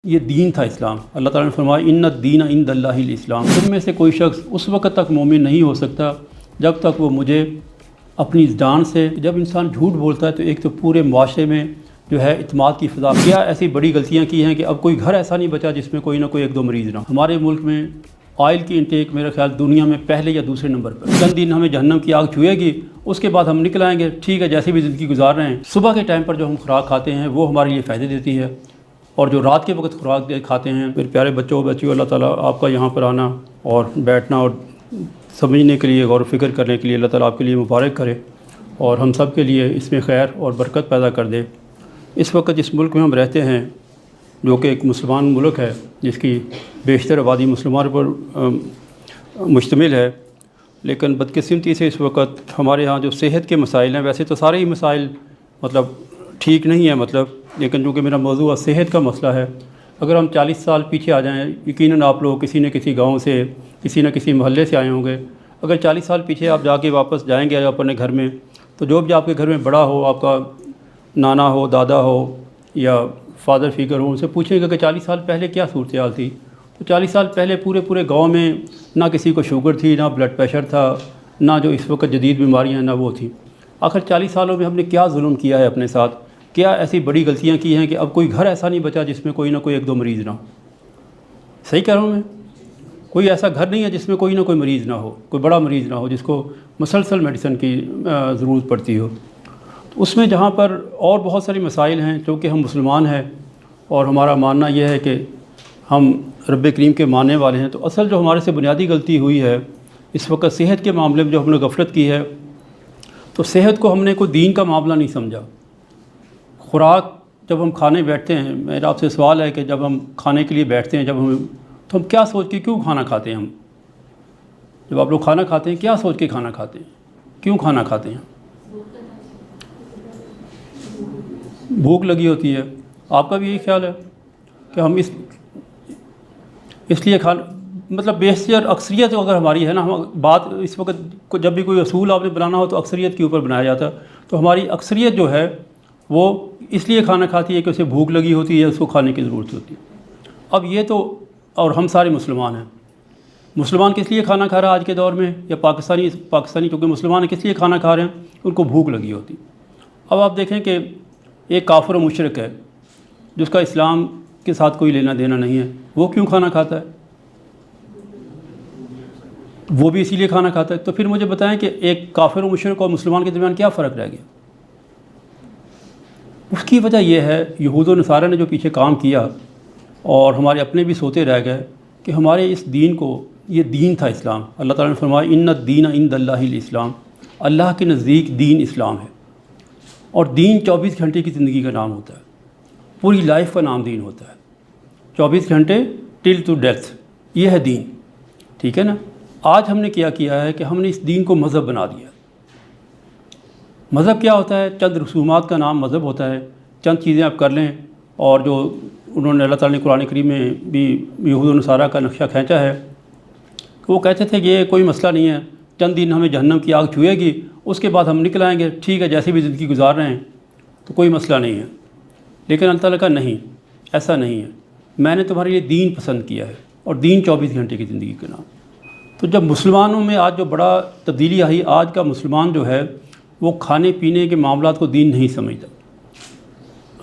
یہ دین تھا اسلام۔ اللہ تعالیٰ نے فرمایا ان الدین عند اللہ الاسلام۔ تم میں سے کوئی شخص اس وقت تک مومن نہیں ہو سکتا جب تک وہ مجھے اپنی جان سے، جب انسان جھوٹ بولتا ہے تو ایک تو پورے معاشرے میں جو ہے اعتماد کی فضا، کیا ایسی بڑی غلطیاں کی ہیں کہ اب کوئی گھر ایسا نہیں بچا جس میں کوئی نہ کوئی ایک دو مریض نہ۔ ہمارے ملک میں آئل کی انٹیک میرا خیال دنیا میں پہلے یا دوسرے نمبر پر۔ چند دن ہمیں جہنم کی آگ چھوئے گی، اس کے بعد ہم نکل آئیں گے، ٹھیک ہے جیسی بھی زندگی گزار رہے ہیں۔ صبح کے ٹائم پر جو ہم خوراک کھاتے ہیں وہ ہمارے لیے فائدے دیتی ہے، اور جو رات کے وقت خوراک کھاتے ہیں، پھر پیارے بچوں اللہ تعالیٰ آپ کا یہاں پر آنا اور بیٹھنا اور سمجھنے کے لیے، غور و فکر کرنے کے لیے اللہ تعالیٰ آپ کے لیے مبارک کرے، اور ہم سب کے لیے اس میں خیر اور برکت پیدا کر دے۔ اس وقت جس ملک میں ہم رہتے ہیں جو کہ ایک مسلمان ملک ہے، جس کی بیشتر آبادی مسلمان پر مشتمل ہے، لیکن بدقسمتی سے اس وقت ہمارے ہاں جو صحت کے مسائل ہیں، ویسے تو سارے ہی مسائل ٹھیک نہیں ہیں لیکن چونکہ میرا موضوع صحت کا مسئلہ ہے، اگر ہم 40 سال پیچھے آ جائیں، یقیناً آپ لوگ کسی نہ کسی گاؤں سے، کسی نہ کسی محلے سے آئے ہوں گے، اگر 40 سال پیچھے آپ جا کے واپس جائیں گے اپنے گھر میں، تو جو بھی آپ کے گھر میں بڑا ہو، آپ کا نانا ہو، دادا ہو یا فادر فگر ہو، ان سے پوچھیں گے کہ 40 سال پہلے کیا صورتحال تھی، تو 40 سال پہلے پورے گاؤں میں نہ کسی کو شوگر تھی، نہ بلڈ پریشر تھا، نہ جو اس وقت جدید بیماریاں ہیں نہ وہ تھیں۔ آخر 40 سالوں میں ہم نے کیا ظلم کیا ہے اپنے ساتھ، کیا ایسی بڑی غلطیاں کی ہیں کہ اب کوئی گھر ایسا نہیں بچا جس میں کوئی نہ کوئی ایک دو مریض نہ ہو۔ صحیح کہہ رہا ہوں میں؟ کوئی ایسا گھر نہیں ہے جس میں کوئی نہ کوئی مریض نہ ہو، کوئی بڑا مریض نہ ہو جس کو مسلسل میڈیسن کی ضرورت پڑتی ہو۔ تو اس میں جہاں پر اور بہت ساری مسائل ہیں، چونکہ ہم مسلمان ہیں اور ہمارا ماننا یہ ہے کہ ہم رب کریم کے ماننے والے ہیں، تو اصل جو ہمارے سے بنیادی غلطی ہوئی ہے اس وقت صحت کے معاملے میں جو ہم نے غفلت کی ہے، تو صحت کو ہم نے کوئی دین کا معاملہ نہیں سمجھا۔ خوراک جب ہم کھانے بیٹھتے ہیں، میرا آپ سے سوال ہے کہ جب ہم کھانے کے لیے بیٹھتے ہیں تو ہم کیا سوچ کے کیوں کھانا کھاتے ہیں؟ ہم جب آپ لوگ کھانا کھاتے ہیں کیا سوچ کے کھانا کھاتے ہیں؟ کیوں کھانا کھاتے ہیں؟ بھوک لگی ہوتی ہے۔ آپ کا بھی یہی خیال ہے کہ ہم اس لیے بیشتر اکثریت اگر ہماری ہے نا، ہم بات اس وقت جب بھی کوئی اصول آپ نے بنانا ہو تو اکثریت کے اوپر بنایا جاتا ہے، تو ہماری اکثریت جو ہے وہ اس لیے کھانا کھاتی ہے کہ اسے بھوک لگی ہوتی ہے، اس کو کھانے کی ضرورت ہوتی ہے۔ اب یہ تو، اور ہم سارے مسلمان ہیں، مسلمان کس لیے کھانا کھا رہا ہے آج کے دور میں، یا پاکستانی کیونکہ مسلمان کس لیے کھانا کھا رہے ہیں؟ ان کو بھوک لگی ہوتی۔ اب آپ دیکھیں کہ ایک کافر و مشرک ہے جس کا اسلام کے ساتھ کوئی لینا دینا نہیں ہے، وہ کیوں کھانا کھاتا ہے؟ وہ بھی اسی لیے کھانا کھاتا ہے۔ تو پھر مجھے بتائیں کہ ایک کافر و مشرک اور مسلمان کے درمیان کیا فرق رہ گیا؟ اس کی وجہ یہ ہے یہود و نصارہ نے جو پیچھے کام کیا، اور ہمارے اپنے بھی سوتے رہ گئے کہ ہمارے اس دین کو، یہ دین تھا اسلام۔ اللہ تعالیٰ نے فرمایا ان الدین عند اللہ الاسلام، اللہ کے نزدیک دین اسلام ہے، اور دین 24 گھنٹے کی زندگی کا نام ہوتا ہے، پوری لائف کا نام دین ہوتا ہے، 24 گھنٹے ٹل ٹو ڈیتھ، یہ ہے دین، ٹھیک ہے نا؟ آج ہم نے کیا ہے کہ ہم نے اس دین کو مذہب بنا دیا۔ مذہب کیا ہوتا ہے؟ چند رسومات کا نام مذہب ہوتا ہے، چند چیزیں آپ کر لیں، اور جو انہوں نے اللہ تعالیٰ نے قرآن کریم میں بھی یہود و نصارہ کا نقشہ کھینچا ہے، کہ وہ کہتے تھے کہ یہ کوئی مسئلہ نہیں ہے، چند دن ہمیں جہنم کی آگ چھوئے گی، اس کے بعد ہم نکل آئیں گے، ٹھیک ہے جیسی بھی زندگی گزار رہے ہیں تو کوئی مسئلہ نہیں ہے۔ لیکن اللہ تعالیٰ کا نہیں، ایسا نہیں ہے، میں نے تمہارے لیے دین پسند کیا ہے، اور دین 24 گھنٹے کی زندگی کا نام۔ تو جب مسلمانوں میں آج جو بڑا تبدیلی آئی، آج کا مسلمان جو ہے وہ کھانے پینے کے معاملات کو دین نہیں سمجھتا،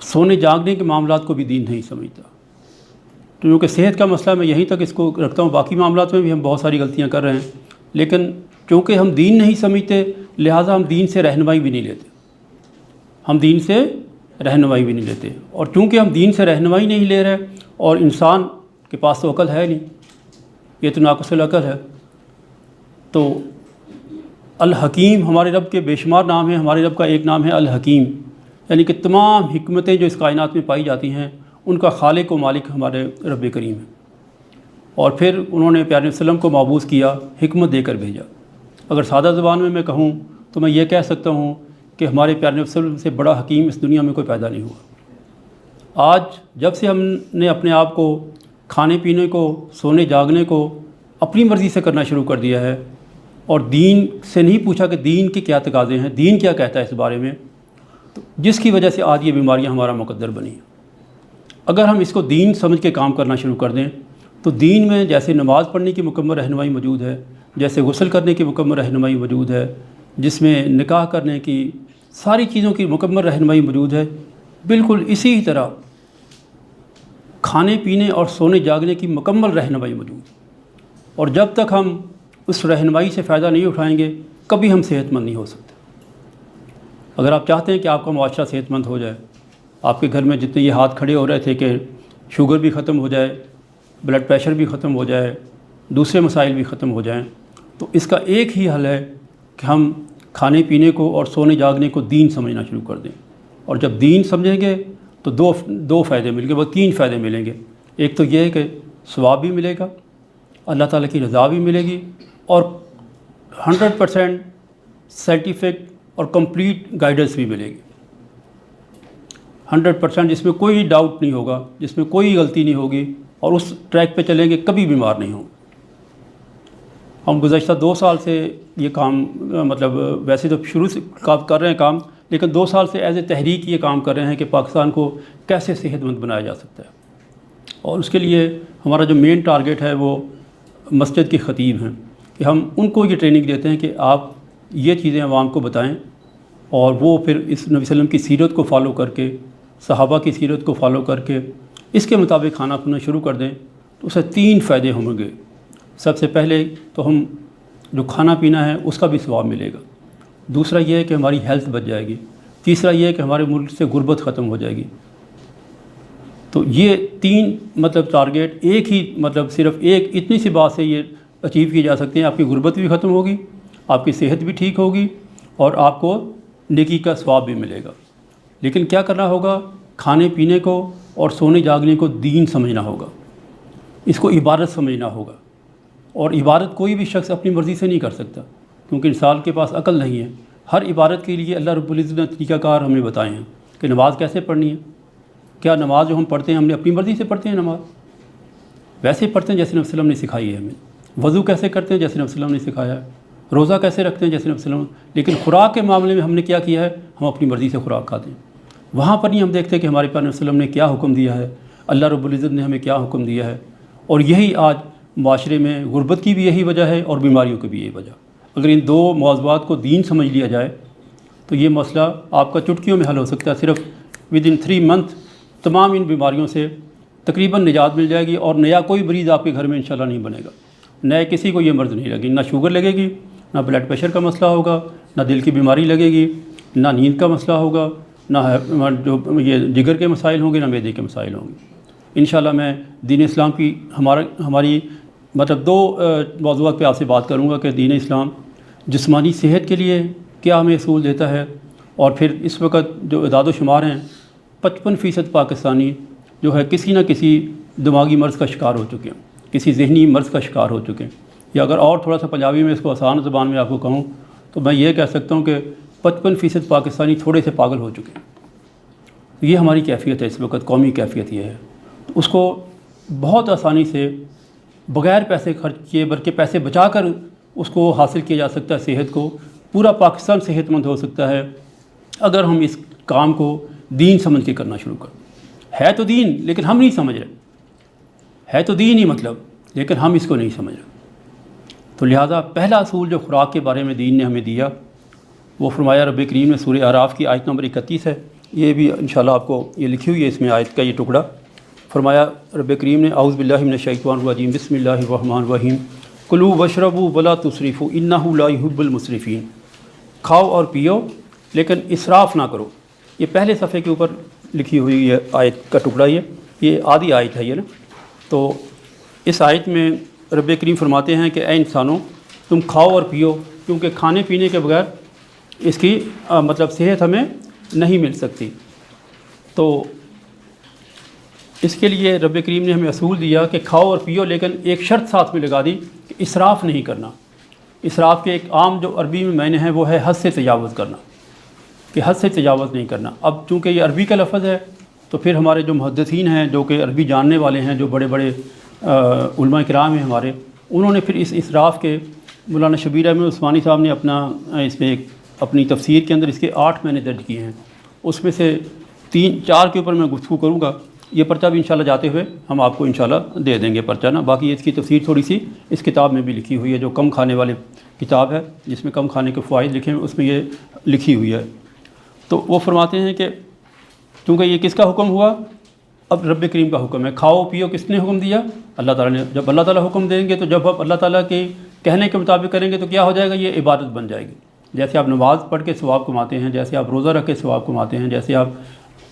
سونے جاگنے کے معاملات کو بھی دین نہیں سمجھتا۔ تو کیونکہ صحت کا مسئلہ میں یہیں تک اس کو رکھتا ہوں، باقی معاملات میں بھی ہم بہت ساری غلطیاں کر رہے ہیں، لیکن چونکہ ہم دین نہیں سمجھتے لہٰذا ہم دین سے رہنمائی بھی نہیں لیتے، اور چونکہ ہم دین سے رہنمائی نہیں لے رہے، اور انسان کے پاس تو عقل ہے نہیں، یہ تو ناقص العقل ہے۔ تو الحکیم ہمارے رب کے بے شمار نام ہیں، ہمارے رب کا ایک نام ہے الحکیم، یعنی کہ تمام حکمتیں جو اس کائنات میں پائی جاتی ہیں ان کا خالق و مالک ہمارے رب کریم ہے، اور پھر انہوں نے پیارے وسلم کو مبعوث کیا، حکمت دے کر بھیجا۔ اگر سادہ زبان میں کہوں تو میں یہ کہہ سکتا ہوں کہ ہمارے پیارے وسلم سے بڑا حکیم اس دنیا میں کوئی پیدا نہیں ہوا۔ آج جب سے ہم نے اپنے آپ کو کھانے پینے کو، سونے جاگنے کو اپنی مرضی سے کرنا شروع کر دیا ہے، اور دین سے نہیں پوچھا کہ دین کے کیا تقاضے ہیں، دین کیا کہتا ہے اس بارے میں، تو جس کی وجہ سے آج یہ بیماریاں ہمارا مقدر بنی ہیں۔ اگر ہم اس کو دین سمجھ کے کام کرنا شروع کر دیں تو دین میں جیسے نماز پڑھنے کی مکمل رہنمائی موجود ہے، جیسے غسل کرنے کی مکمل رہنمائی موجود ہے، جس میں نکاح کرنے کی ساری چیزوں کی مکمل رہنمائی موجود ہے، بالکل اسی طرح کھانے پینے اور سونے جاگنے کی مکمل رہنمائی موجود ہے۔ اور جب تک ہم اس رہنمائی سے فائدہ نہیں اٹھائیں گے کبھی ہم صحت مند نہیں ہو سکتے۔ اگر آپ چاہتے ہیں کہ آپ کا معاشرہ صحت مند ہو جائے، آپ کے گھر میں جتنے یہ ہاتھ کھڑے ہو رہے تھے کہ شوگر بھی ختم ہو جائے، بلڈ پریشر بھی ختم ہو جائے، دوسرے مسائل بھی ختم ہو جائیں، تو اس کا ایک ہی حل ہے کہ ہم کھانے پینے کو اور سونے جاگنے کو دین سمجھنا شروع کر دیں۔ اور جب دین سمجھیں گے تو دو فائدے ملیں گے، وہ 3 فائدے ملیں گے۔ ایک تو یہ ہے کہ ثواب بھی ملے گا، اللہ تعالیٰ کی رضا بھی ملے گی، اور 100% سائنٹیفک اور کمپلیٹ گائیڈنس بھی ملے گی، 100%، جس میں کوئی ڈاؤٹ نہیں ہوگا، جس میں کوئی غلطی نہیں ہوگی، اور اس ٹریک پہ چلیں گے کبھی بیمار نہیں ہوں۔ ہم گزشتہ 2 سال سے یہ کام مطلب ویسے تو شروع سے کر رہے ہیں کام، لیکن 2 سال سے ایز اے تحریک یہ کام کر رہے ہیں کہ پاکستان کو کیسے صحت مند بنایا جا سکتا ہے۔ اور اس کے لیے ہمارا جو مین ٹارگیٹ ہے وہ مسجد کے خطیب ہیں، کہ ہم ان کو یہ ٹریننگ دیتے ہیں کہ آپ یہ چیزیں عوام کو بتائیں، اور وہ پھر اس نبی صلی اللہ علیہ وسلم کی سیرت کو فالو کر کے، صحابہ کی سیرت کو فالو کر کے اس کے مطابق کھانا کھانا شروع کر دیں، تو اسے 3 فائدے ہوں گے۔ سب سے پہلے تو ہم جو کھانا پینا ہے اس کا بھی ثواب ملے گا، دوسرا یہ ہے کہ ہماری ہیلتھ بچ جائے گی، تیسرا یہ ہے کہ ہمارے ملک سے غربت ختم ہو جائے گی۔ تو یہ 3 مطلب ٹارگیٹ ایک ہی مطلب صرف ایک اتنی سی بات سے یہ اچیو کی جا سکتے ہیں۔ آپ کی غربت بھی ختم ہوگی، آپ کی صحت بھی ٹھیک ہوگی، اور آپ کو نیکی کا ثواب بھی ملے گا۔ لیکن کیا کرنا ہوگا؟ کھانے پینے کو اور سونے جاگنے کو دین سمجھنا ہوگا، اس کو عبادت سمجھنا ہوگا۔ اور عبادت کوئی بھی شخص اپنی مرضی سے نہیں کر سکتا، کیونکہ انسان کے پاس عقل نہیں ہے۔ ہر عبادت کے لیے اللہ رب العزت نے طریقہ کار ہمیں بتائے ہیں کہ نماز کیسے پڑھنی ہے۔ کیا نماز جو ہم پڑھتے ہیں ہم نے اپنی مرضی سے پڑھتے ہیں؟ نماز ویسے پڑھتے ہیں جیسے نبی صلی اللہ علیہ وسلم نے سکھائی ہے ہمیں۔ وضو کیسے کرتے ہیں؟ جیسے نبی صلی اللہ علیہ وسلم نے سکھایا ہے۔ روزہ کیسے رکھتے ہیں؟ جیسے نبی صلی اللہ علیہ وسلم۔ لیکن خوراک کے معاملے میں ہم نے کیا کیا ہے؟ ہم اپنی مرضی سے خوراک کھاتے ہیں۔ وہاں پر نہیں ہم دیکھتے کہ ہمارے پیارے نبی صلی اللہ علیہ وسلم نے کیا حکم دیا ہے، اللہ رب العزت نے ہمیں کیا حکم دیا ہے۔ اور یہی آج معاشرے میں غربت کی بھی یہی وجہ ہے، اور بیماریوں کی بھی یہی وجہ۔ اگر ان 2 موضوعات کو دین سمجھ لیا جائے تو یہ مسئلہ آپ کا چٹکیوں میں حل ہو سکتا ہے۔ صرف ودن 3 منتھ تمام ان بیماریوں سے تقریباً نجات مل جائے گی، اور نیا کوئی مریض آپ کے گھر میں انشاءاللہ نہیں بنے گا۔ نئے کسی کو یہ مرض نہیں لگے، نہ شوگر لگے گی، نہ بلڈ پریشر کا مسئلہ ہوگا، نہ دل کی بیماری لگے گی، نہ نیند کا مسئلہ ہوگا، نہ جو یہ جگر کے مسائل ہوں گے، نہ معدے کے مسائل ہوں گے۔ انشاءاللہ میں دین اسلام کی ہماری مطلب 2 موضوعات پہ آپ سے بات کروں گا کہ دین اسلام جسمانی صحت کے لیے کیا ہمیں اصول دیتا ہے، اور پھر اس وقت جو اعداد و شمار ہیں 55% پاکستانی جو ہے کسی نہ کسی دماغی مرض کا شکار ہو چکے ہیں، کسی ذہنی مرض کا شکار ہو چکے ہیں۔ یا اگر اور تھوڑا سا پنجابی میں اس کو آسان زبان میں آپ کو کہوں تو میں یہ کہہ سکتا ہوں کہ 55% پاکستانی تھوڑے سے پاگل ہو چکے ہیں۔ یہ ہماری کیفیت ہے اس وقت، قومی کیفیت یہ ہے۔ تو اس کو بہت آسانی سے بغیر پیسے خرچ کیے بلکہ پیسے بچا کر اس کو حاصل کیا جا سکتا ہے۔ صحت کو پورا پاکستان صحت مند ہو سکتا ہے اگر ہم اس کام کو دین سمجھ کے کرنا شروع کریں۔ ہے تو دین لیکن ہم نہیں سمجھ رہے، ہے تو دین ہی مطلب، لیکن ہم اس کو نہیں سمجھ رہے۔ تو لہٰذا پہلا اصول جو خوراک کے بارے میں دین نے ہمیں دیا وہ فرمایا رب کریم نے سورہ اعراف کی آیت نمبر 31 ہے، یہ بھی انشاءاللہ آپ کو یہ لکھی ہوئی ہے اس میں آیت کا یہ ٹکڑا۔ فرمایا رب کریم نے اعوذ باللہ من الشیطان الرجیم بسم اللہ الرحمن الرحیم کلوا واشربوا ولا تسرفوا انہ لا یحب المسرفین، کھاؤ اور پیو لیکن اسراف نہ کرو۔ یہ پہلے صفحے کے اوپر لکھی ہوئی ہے آیت کا ٹکڑا، یہ آدھی آیت ہے یہ نا۔ تو اس آیت میں رب کریم فرماتے ہیں کہ اے انسانوں تم کھاؤ اور پیو، کیونکہ کھانے پینے کے بغیر اس کی مطلب صحت ہمیں نہیں مل سکتی۔ تو اس کے لیے رب کریم نے ہمیں اصول دیا کہ کھاؤ اور پیو، لیکن ایک شرط ساتھ میں لگا دی کہ اسراف نہیں کرنا۔ اسراف کے ایک عام جو عربی میں معنی ہے وہ ہے حد سے تجاوز کرنا، کہ حد سے تجاوز نہیں کرنا۔ اب چونکہ یہ عربی کا لفظ ہے تو پھر ہمارے جو محدثین ہیں جو کہ عربی جاننے والے ہیں، جو بڑے بڑے علماء کرام ہیں ہمارے، انہوں نے پھر اس اسراف کے مولانا شبیر احمد عثمانی صاحب نے اس میں اپنی تفسیر کے اندر اس کے 8 معنی درج کیے ہیں۔ اس میں سے 3-4 کے اوپر میں گفتگو کروں گا، یہ پرچہ بھی انشاءاللہ جاتے ہوئے ہم آپ کو انشاءاللہ دے دیں گے پرچہ نا. باقی اس کی تفسیر تھوڑی سی اس کتاب میں بھی لکھی ہوئی ہے، جو کم کھانے والے کتاب ہے جس میں کم کھانے کے فوائد لکھے ہیں، اس میں یہ لکھی ہوئی ہے. تو وہ فرماتے ہیں کہ کیونکہ یہ کس کا حکم ہوا؟ اب رب کریم کا حکم ہے. کھاؤ پیو کس نے حکم دیا؟ اللہ تعالیٰ نے. جب اللہ تعالیٰ حکم دیں گے تو جب آپ اللہ تعالیٰ کے کہنے کے مطابق کریں گے تو کیا ہو جائے گا؟ یہ عبادت بن جائے گی. جیسے آپ نماز پڑھ کے ثواب کماتے ہیں، جیسے آپ روزہ رکھ کے ثواب کماتے ہیں، جیسے آپ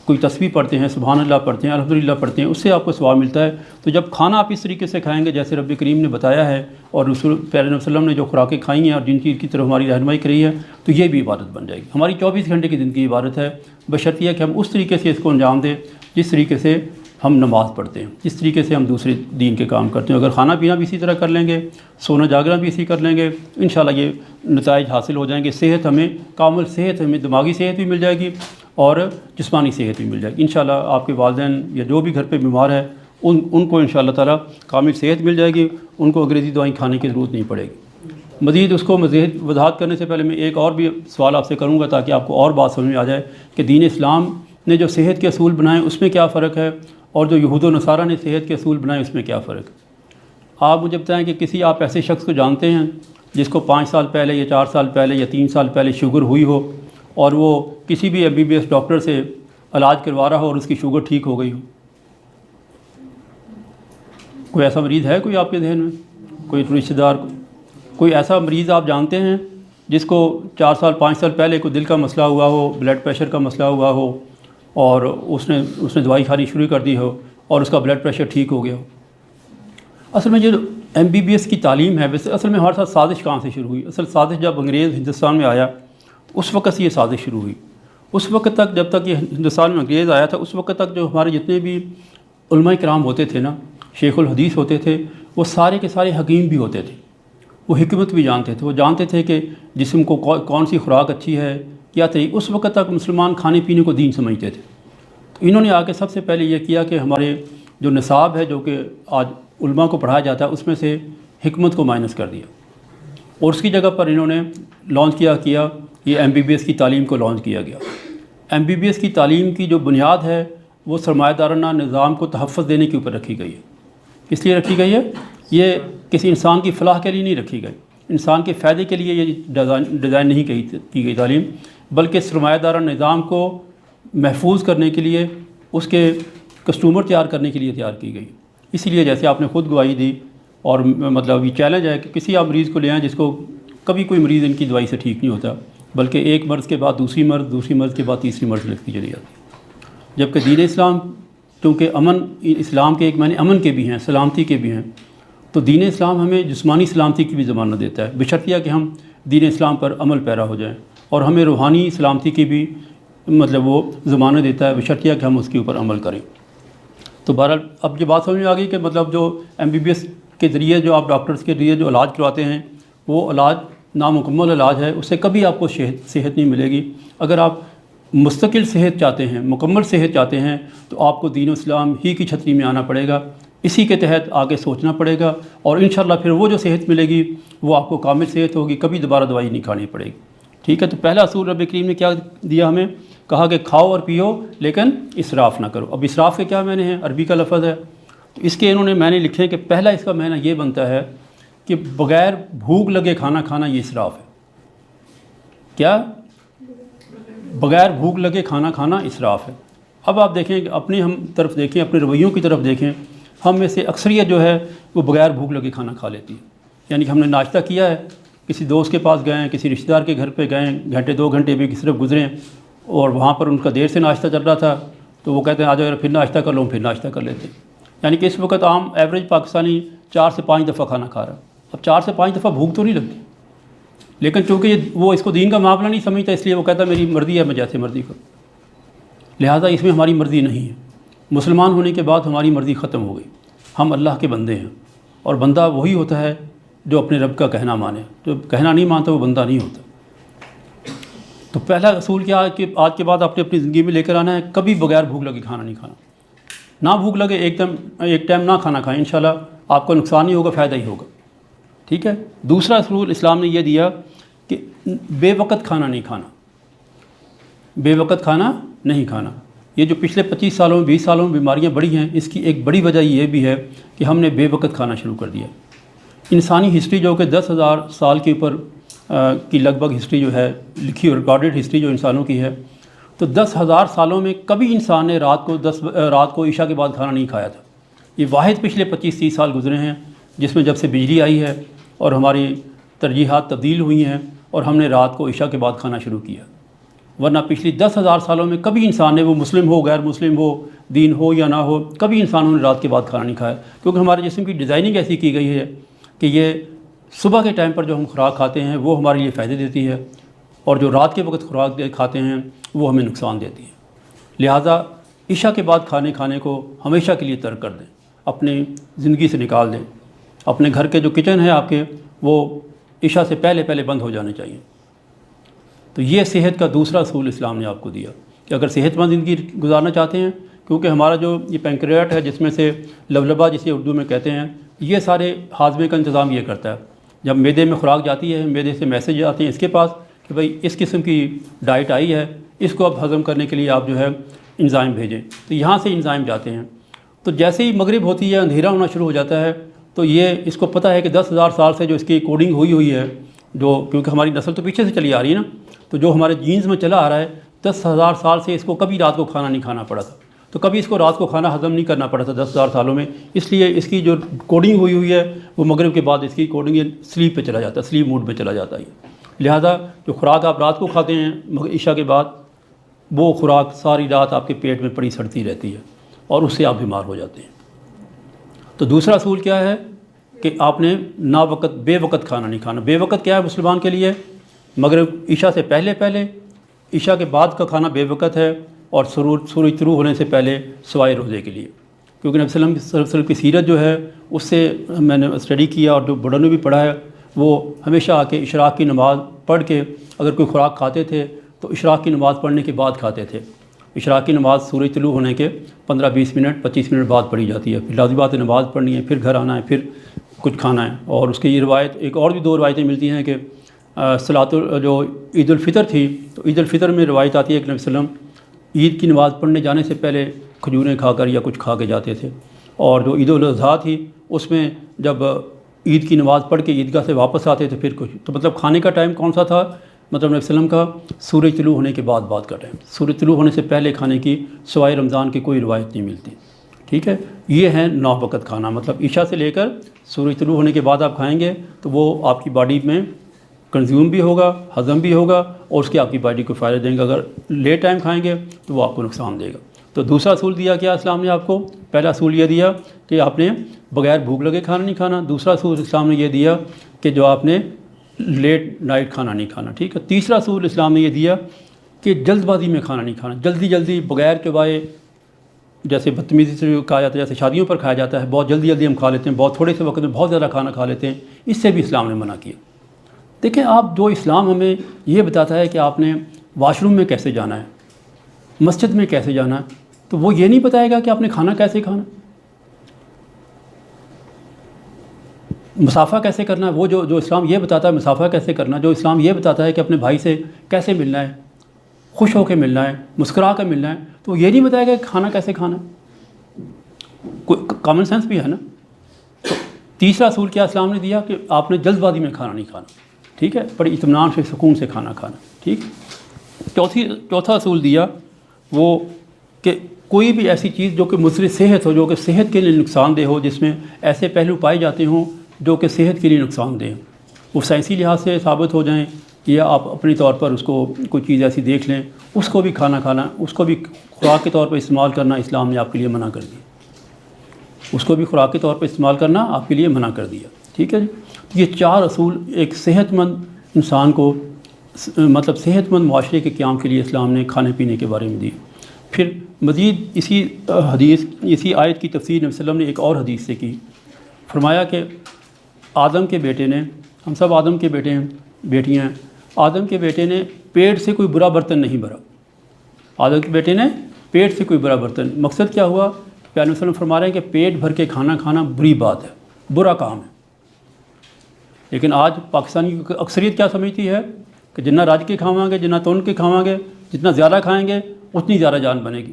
کوئی تسبیح پڑھتے ہیں، سبحان اللہ پڑھتے ہیں، الحمدللہ پڑھتے ہیں، اس سے آپ کو ثواب ملتا ہے. تو جب کھانا آپ اس طریقے سے کھائیں گے جیسے رب کریم نے بتایا ہے اور رسول پیارے نبی صلی اللہ علیہ وسلم نے جو خوراکیں کھائی ہیں اور جن چیز کی طرف ہماری رہنمائی کری ہے، تو یہ بھی عبادت بن جائے گی. ہماری 24 گھنٹے کی زندگی عبادت ہے، بشرط یہ کہ ہم اس طریقے سے اس کو انجام دیں جس طریقے سے ہم نماز پڑھتے ہیں، جس طریقے سے ہم دوسرے دین کے کام کرتے ہیں. اگر کھانا پینا بھی اسی طرح کر لیں گے، سونا جاگنا بھی اسی کر لیں گے، انشاءاللہ یہ نتائج حاصل ہو جائیں گے. صحت ہمیں کامل صحت، ہمیں دماغی صحت بھی مل جائے گی اور جسمانی صحت بھی مل جائے گی. انشاءاللہ آپ کے والدین یا جو بھی گھر پہ بیمار ہے ان کو انشاءاللہ تعالیٰ کامل صحت مل جائے گی، ان کو انگریزی دوائیں کھانے کی ضرورت نہیں پڑے گی. مزید اس کو مزید وضاحت کرنے سے پہلے میں ایک اور بھی سوال آپ سے کروں گا تاکہ آپ کو اور بات سمجھ میں آ جائے کہ دین اسلام نے جو صحت کے اصول بنائے اس میں کیا فرق ہے اور جو یہود و نصارہ نے صحت کے اصول بنائے اس میں کیا فرق ہے. آپ مجھے بتائیں کہ کسی آپ ایسے شخص کو جانتے ہیں جس کو 5 سال پہلے یا 4 سال پہلے یا 3 سال پہلے شوگر ہوئی ہو اور وہ کسی بھی MBBS ڈاکٹر سے علاج کروا رہا ہو اور اس کی شوگر ٹھیک ہو گئی ہو؟ کوئی ایسا مریض ہے کوئی آپ کے ذہن میں؟ کوئی رشتہ دار کوئی ایسا مریض آپ جانتے ہیں جس کو 4 سال 5 سال پہلے کوئی دل کا مسئلہ ہوا ہو، بلڈ پریشر کا مسئلہ ہوا ہو اور اس نے دوائی کھانی شروع کر دی ہو اور اس کا بلڈ پریشر ٹھیک ہو گیا ہو؟ اصل میں جو MBBS کی تعلیم ہے ویسے اصل میں ہمارے ساتھ سازش کہاں سے شروع ہوئی؟ اصل سازش جب انگریز ہندوستان میں آیا تو اس وقت سے یہ سازش شروع ہوئی. اس وقت تک جب تک یہ ہندوستان میں انگریز آیا تھا اس وقت تک جو ہمارے جتنے بھی علماء کرام ہوتے تھے نا، شیخ الحدیث ہوتے تھے، وہ سارے کے سارے حکیم بھی ہوتے تھے. وہ حکمت بھی جانتے تھے، وہ جانتے تھے کہ جسم کو کون سی خوراک اچھی ہے کیا طریقہ. اس وقت تک مسلمان کھانے پینے کو دین سمجھتے تھے. تو انہوں نے آ کے سب سے پہلے یہ کیا کہ ہمارے جو نصاب ہے جو کہ آج علماء کو پڑھایا جاتا ہے اس میں سے حکمت کو مائنس کر دیا اور اس کی جگہ پر انہوں نے لانچ کیا یہ MBBS کی تعلیم کو لانچ کیا گیا. MBBS کی تعلیم کی جو بنیاد ہے وہ سرمایہ دارانہ نظام کو تحفظ دینے کے اوپر رکھی گئی ہے. کس لیے رکھی گئی ہے؟ یہ کسی انسان کی فلاح کے لیے نہیں رکھی گئی، انسان کے فائدے کے لیے یہ ڈیزائن نہیں کی گئی تعلیم، بلکہ سرمایہ دارانہ نظام کو محفوظ کرنے کے لیے، اس کے کسٹمر تیار کرنے کے لیے تیار کی گئی. اسی لیے جیسے آپ نے خود گواہی دی اور مطلب یہ چیلنج ہے کہ کسی آپ مریض کو لے آئیں جس کو کبھی کوئی مریض ان کی دوائی سے ٹھیک نہیں ہوتا، بلکہ ایک مرض کے بعد دوسری مرض کے بعد تیسری مرض لگتی چلی جاتی. جبکہ دین اسلام کیونکہ اسلام کے ایک معنی امن کے بھی ہیں، سلامتی کے بھی ہیں، تو دین اسلام ہمیں جسمانی سلامتی کی بھی ضمانت دیتا ہے، بشرط یہ کہ ہم دین اسلام پر عمل پیرا ہو جائیں، اور ہمیں روحانی سلامتی کی بھی مطلب وہ ضمانت دیتا ہے، بشرط یہ کہ ہم اس کے اوپر عمل کریں. تو بہرحال اب یہ بات سمجھ میں آ گئی کہ مطلب جو MBBS کے ذریعے جو آپ ڈاکٹرز کے ذریعے جو علاج کرواتے ہیں وہ علاج نامکمل علاج ہے، اس سے کبھی آپ کو صحت نہیں ملے گی. اگر آپ مستقل صحت چاہتے ہیں، مکمل صحت چاہتے ہیں، تو آپ کو دین اسلام ہی کی چھتری میں آنا پڑے گا، اسی کے تحت آگے سوچنا پڑے گا، اور انشاءاللہ پھر وہ جو صحت ملے گی وہ آپ کو کامل صحت ہوگی، کبھی دوبارہ دوائی نہیں کھانی پڑے گی. ٹھیک ہے. تو پہلا اصول رب کریم نے کیا دیا ہمیں؟ کہا کہ کھاؤ اور پیو لیکن اسراف نہ کرو. اب اسراف کے کیا معنی ہیں؟ عربی کا لفظ ہے، تو اس کے انہوں نے معنی لکھے ہیں کہ پہلا اس کا معنی یہ بنتا ہے کہ بغیر بھوک لگے کھانا کھانا یہ اسراف ہے. کیا؟ بغیر بھوک لگے کھانا کھانا اسراف ہے. اب آپ دیکھیں کہ اپنی ہم طرف دیکھیں، اپنے رویوں کی طرف دیکھیں، ہم میں سے اکثریت جو ہے وہ بغیر بھوک لگے کھانا کھا لیتی ہے. یعنی کہ ہم نے ناشتہ کیا ہے، کسی دوست کے پاس گئے ہیں، کسی رشتہ دار کے گھر پہ گئے ہیں، گھنٹے 2 گھنٹے بھی صرف گزرے اور وہاں پر ان کا دیر سے ناشتہ چل رہا تھا، تو وہ کہتے ہیں آ جاؤ پھر ناشتہ کر لو، پھر ناشتہ کر لیتے ہیں. یعنی کہ اس وقت عام ایوریج پاکستانی 4 سے 5 دفعہ کھانا کھا رہا ہے. اب 4 سے 5 دفعہ بھوک تو نہیں لگتی، لیکن چونکہ وہ اس کو دین کا معاملہ نہیں سمجھتا، اس لیے وہ کہتا ہے میری مرضی ہے، میں جیسے مرضی کروں. لہٰذا اس میں ہماری مرضی نہیں ہے. مسلمان ہونے کے بعد ہماری مرضی ختم ہو گئی. ہم اللہ کے بندے ہیں، اور بندہ وہی ہوتا ہے جو اپنے رب کا کہنا مانے. جو کہنا نہیں مانتا وہ بندہ نہیں ہوتا. تو پہلا اصول کیا ہے کہ آج کے بعد آپ نے اپنی زندگی میں لے کر آنا ہے، کبھی بغیر بھوک لگے کھانا نہیں کھانا. نہ بھوک لگے ایک ٹائم نہ کھانا کھائیں، انشاءاللہ آپ کو نقصان نہیں ہوگا، فائدہ ہی ہوگا. ٹھیک ہے. دوسرا اصول اسلام نے یہ دیا کہ بے وقت کھانا نہیں کھانا، بے وقت کھانا نہیں کھانا. یہ جو پچھلے 25 سالوں میں 20 سالوں میں بیماریاں بڑھی ہیں، اس کی ایک بڑی وجہ یہ بھی ہے کہ ہم نے بے وقت کھانا شروع کر دیا۔ انسانی ہسٹری جو کہ 10,000 سال کے اوپر کی لگ بھگ ہسٹری جو ہے لکھی اور ریکارڈڈ ہسٹری جو انسانوں کی ہے، تو 10,000 سالوں میں کبھی انسان نے رات کو عشاء کے بعد کھانا نہیں کھایا تھا۔ یہ واحد پچھلے 25-30 سال گزرے ہیں جس میں جب سے بجلی آئی ہے اور ہماری ترجیحات تبدیل ہوئی ہیں اور ہم نے رات کو عشاء کے بعد کھانا شروع کیا، ورنہ پچھلی 10,000 سالوں میں کبھی انسان نے، وہ مسلم ہو غیر مسلم ہو، دین ہو یا نہ ہو، کبھی انسانوں نے رات کے بعد کھانا نہیں کھایا، کیونکہ ہمارے جسم کی ڈیزائننگ ایسی کی گئی ہے کہ یہ صبح کے ٹائم پر جو ہم خوراک کھاتے ہیں وہ ہمارے لیے فائدے دیتی ہے، اور جو رات کے وقت خوراک کھاتے ہیں وہ ہمیں نقصان دیتی ہے۔ لہٰذا عشاء کے بعد کھانے کو ہمیشہ کے لیے ترک کر دیں، اپنی زندگی سے نکال دیں۔ اپنے گھر کے جو کچن ہے آپ کے، وہ عشاء سے پہلے بند ہو جانے چاہیے۔ تو یہ صحت کا دوسرا اصول اسلام نے آپ کو دیا کہ اگر صحت مند زندگی گزارنا چاہتے ہیں، کیونکہ ہمارا جو یہ پینکریاٹ ہے جس میں سے لبلبا جسے اردو میں کہتے ہیں، یہ سارے ہاضمے کا انتظام یہ کرتا ہے۔ جب معدے میں خوراک جاتی ہے، معدے سے میسیج آتے ہیں اس کے پاس کہ بھائی اس قسم کی ڈائٹ آئی ہے، اس کو اب ہضم کرنے کے لیے آپ جو ہے انزائم بھیجیں، تو یہاں سے انزائم جاتے ہیں۔ تو جیسے ہی مغرب ہوتی ہے، اندھیرا ہونا شروع ہو جاتا ہے، تو یہ اس کو پتہ ہے کہ 10,000 سال سے جو اس کی کوڈنگ ہوئی ہے، جو کیونکہ ہماری نسل تو پیچھے سے چلی آ رہی ہے نا، تو جو ہمارے جینز میں چلا آ رہا ہے، 10,000 سال سے اس کو کبھی رات کو کھانا نہیں کھانا پڑا تھا، تو کبھی اس کو رات کو کھانا ہضم نہیں کرنا پڑا تھا 10,000 سالوں میں، اس لیے اس کی جو کوڈنگ ہوئی ہے وہ مغرب کے بعد اس کی کوڈنگ سلیپ پہ چلا جاتا ہے، سلیپ موڈ میں چلا جاتا ہے۔ لہذا جو خوراک آپ رات کو کھاتے ہیں عشاء کے بعد، وہ خوراک ساری رات آپ کے پیٹ میں پڑی سڑتی رہتی ہے اور اس سے آپ بیمار ہو جاتے ہیں۔ تو دوسرا اصول کیا ہے کہ آپ نے بے وقت کھانا نہیں کھانا۔ بے وقت کیا ہے مسلمان کے لیے؟ مغرب عشاء سے پہلے، عشاء کے بعد کا کھانا بے وقت ہے، اور سورج طلوع ہونے سے پہلے سوائے روزے کے لیے، کیونکہ نبی صلی اللہ علیہ وسلم کی سیرت جو ہے اس سے میں نے اسٹڈی کیا اور جو بڑوں نے بھی پڑھا ہے، وہ ہمیشہ آ کے اشراق کی نماز پڑھ کے اگر کوئی خوراک کھاتے تھے تو اشراق کی نماز پڑھنے کے بعد کھاتے تھے۔ اشراق کی نماز سورج طلوع ہونے کے 15-20 منٹ 25 منٹ بعد پڑھی جاتی ہے، پھر لازمی بات ہے نماز پڑھنی ہے، پھر گھر آنا ہے، پھر کچھ کھانا ہے۔ اور اس کی یہ روایت ایک اور بھی 2 روایتیں ملتی ہیں کہ جو عید الفطر تھی، تو عید الفطر میں روایت آتی ہے کہ نبی صلی اللہ علیہ وسلم عید کی نماز پڑھنے جانے سے پہلے کھجوریں کھا کر یا کچھ کھا کے جاتے تھے، اور جو عید الاضحیٰ تھی اس میں جب عید کی نماز پڑھ کے عیدگاہ سے واپس آتے تھے پھر کچھ، تو مطلب کھانے کا ٹائم کون سا تھا؟ مطلب نبی صلی اللہ علیہ وسلم کا سورج طلوع ہونے کے بعد کا ٹائم، سورج طلوع ہونے سے پہلے کھانے کی سوائے رمضان کی کوئی روایت نہیں ملتی۔ ٹھیک ہے، یہ ہے 9 وقت کھانا، مطلب عشاء سے لے کر سورج طلوع ہونے کے بعد آپ کھائیں گے تو وہ آپ کی باڈی میں کنزیوم بھی ہوگا، ہضم بھی ہوگا، اور اس کے آپ کی باڈی کو فائدہ دیں گے۔ اگر لیٹ ٹائم کھائیں گے تو وہ آپ کو نقصان دے گا۔ تو دوسرا اصول دیا کیا اسلام نے آپ کو؟ پہلا اصول یہ دیا کہ آپ نے بغیر بھوک لگے کھانا نہیں کھانا۔ دوسرا اصول اسلام نے یہ دیا کہ جو آپ نے لیٹ نائٹ کھانا نہیں کھانا۔ ٹھیک ہے، تیسرا اصول اسلام نے یہ دیا کہ جلد بازی میں کھانا نہیں کھانا، جلدی بغیر چبائے، جیسے بدتمیزی سے کہا جاتا ہے، جیسے شادیوں پر کھایا جاتا ہے، بہت جلدی ہم کھا لیتے ہیں، بہت تھوڑے سے وقت میں بہت زیادہ کھانا کھا لیتے ہیں، اس سے بھی اسلام نے منع کیا۔ دیکھیں آپ، جو اسلام ہمیں یہ بتاتا ہے کہ آپ نے واش روم میں کیسے جانا ہے، مسجد میں کیسے جانا ہے، تو وہ یہ نہیں بتائے گا کہ آپ نے کھانا کیسے کھانا، مسافہ کیسے کرنا ہے۔ وہ جو اسلام یہ بتاتا ہے مسافہ کیسے کرنا، جو اسلام یہ بتاتا ہے کہ اپنے بھائی سے کیسے ملنا ہے، خوش ہو کے ملنا ہے، مسکرا کے ملنا ہے، تو وہ یہ نہیں بتائے گا کہ کھانا کیسے کھانا ہے۔ کوئی کامن سینس بھی ہے نا۔ تو تیسرا اصول کیا اسلام نے دیا کہ آپ نے جلد بازی میں کھانا نہیں کھانا، ٹھیک ہے، بڑی اطمینان سے سکون سے کھانا کھانا، ٹھیک۔ چوتھا اصول دیا وہ کہ کوئی بھی ایسی چیز جو کہ مضر صحت ہو، جو کہ صحت کے لیے نقصان دہ ہو، جس میں ایسے پہلو پائے جاتے ہوں جو کہ صحت کے لیے نقصان دہ، وہ سائنسی لحاظ سے ثابت ہو جائیں یا آپ اپنی طور پر اس کو کوئی چیز ایسی دیکھ لیں، اس کو بھی کھانا، اس کو بھی خوراک کے طور پر استعمال کرنا اسلام نے آپ کے لیے منع کر دیا، اس کو بھی خوراک کے طور پر استعمال کرنا آپ کے لیے منع کر دیا، ٹھیک ہے جی۔ یہ 4 اصول ایک صحت مند انسان کو، مطلب صحت مند معاشرے کے قیام کے لیے اسلام نے کھانے پینے کے بارے میں دی۔ پھر مزید اسی آیت کی تفسیر نبی صلی اللہ علیہ وسلم نے ایک اور حدیث سے کی، فرمایا کہ آدم کے بیٹے نے، ہم سب آدم کے بیٹے ہیں، بیٹیاں ہیں، آدم کے بیٹے نے پیٹ سے کوئی برا برتن نہیں بھرا، آدم کے بیٹے نے پیٹ سے کوئی برا برتن، مقصد کیا ہوا؟ پیارے نبی صلی اللہ علیہ وسلم فرما رہے ہیں کہ پیٹ بھر کے کھانا کھانا بری بات ہے، برا کام ہے۔ لیکن آج پاکستانی اکثریت کیا سمجھتی ہے کہ جتنا رج کے کھاواں گے، جتنا تن کے کھاواں گے، جتنا زیادہ کھائیں گے اتنی زیادہ جان بنے گی۔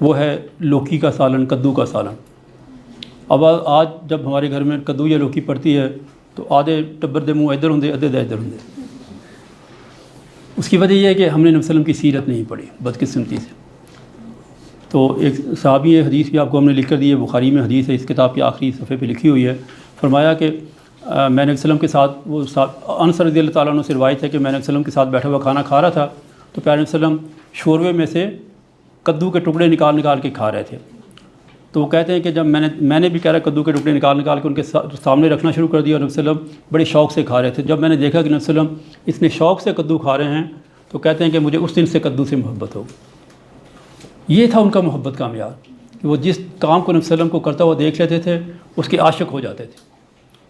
وہ ہے لوکی کا سالن، کدو کا سالن۔ اب آج جب ہمارے گھر میں کدو یا لوکی پڑتی ہے تو آدھے ٹبر دے منہ ادھر ہوندے، ادھے دے ادھر ہوندے۔ اس کی وجہ یہ ہے کہ ہم نے نبی صلی اللہ علیہ وسلم کی سیرت نہیں پڑھی، بدقسمتی سے۔ تو ایک صحابی حدیث بھی آپ کو ہم نے لکھ کر دی ہے، بخاری میں حدیث ہے، اس کتاب کے آخری صفحے پہ لکھی ہوئی ہے۔ فرمایا کہ میں نے نبی صلی اللہ علیہ وسلم کے ساتھ، وہ انس رضی اللہ تعالیٰ عنہ سے روایت ہے کہ میں نے نبی صلی اللہ علیہ وسلم کے ساتھ بیٹھا ہوا کھانا کھا رہا تھا، تو پیارے نبی صلی اللہ علیہ وسلم شوربے میں سے کدو کے ٹکڑے نکال کے کھا رہے تھے۔ تو وہ کہتے ہیں کہ جب میں نے بھی کہہ رہا کدو کے ٹکڑے نکال کے ان کے سامنے رکھنا شروع کر دیا، اور نبی صلی اللہ علیہ وسلم بڑے شوق سے کھا رہے تھے۔ جب میں نے دیکھا کہ نبی صلی اللہ علیہ وسلم اتنے شوق سے کدو کھا رہے ہیں، تو کہتے ہیں کہ مجھے اس دن سے کدو سے محبت ہو۔ یہ تھا ان کا محبت کا معیار کہ وہ جس کام کو نبی صلی اللہ علیہ وسلم کو کرتا ہوا دیکھ لیتے تھے، اس کے عاشق ہو جاتے تھے۔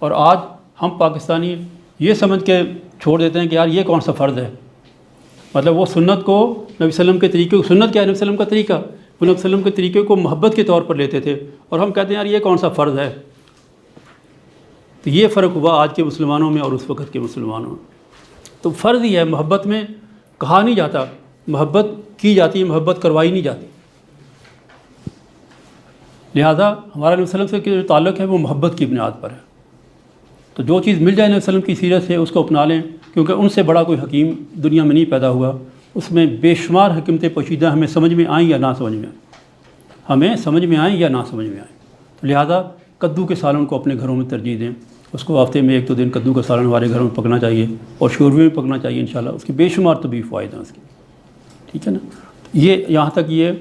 اور آج ہم پاکستانی یہ سمجھ کے چھوڑ دیتے ہیں کہ یار یہ کون سا فرض ہے، مطلب وہ سنت کو نبی صلی اللہ علیہ وسلم کے طریقے کو، سنت کیا ہے؟ نبی صلی اللہ علیہ وسلم کا طریقہ، وہ نبی صلی اللہ علیہ وسلم کے طریقے کو محبت کے طور پر لیتے تھے، اور ہم کہتے ہیں یار یہ کون سا فرض ہے۔ تو یہ فرق ہوا آج کے مسلمانوں میں اور اس وقت کے مسلمانوں میں۔ تو فرض ہی ہے، محبت میں کہا نہیں جاتا، محبت کی جاتی ہے، محبت کروائی نہیں جاتی۔ لہذا ہمارا نبی صلی اللہ علیہ وسلم سے جو تعلق ہے وہ محبت کی بنیاد پر ہے۔ تو جو چیز مل جائے نبی صلی اللہ علیہ وسلم کی سیرت سے اس کو اپنا لیں، کیونکہ ان سے بڑا کوئی حکیم دنیا میں نہیں پیدا ہوا۔ اس میں بے شمار حکمتیں پوشیدہ، ہمیں سمجھ میں آئیں یا نہ سمجھ میں آئیں، ہمیں سمجھ میں آئیں یا نہ سمجھ میں آئیں۔ لہذا کدو کے سالن کو اپنے گھروں میں ترجیح دیں، اس کو ہفتے میں 1-2 دن کدو کا سالن ہمارے گھروں میں پکنا چاہیے، اور شوربے میں پکنا چاہیے انشاءاللہ۔ اس کے بے شمار طبی فوائد ہیں اس کے، ٹھیک ہے نا۔ یہ یہاں تک یہ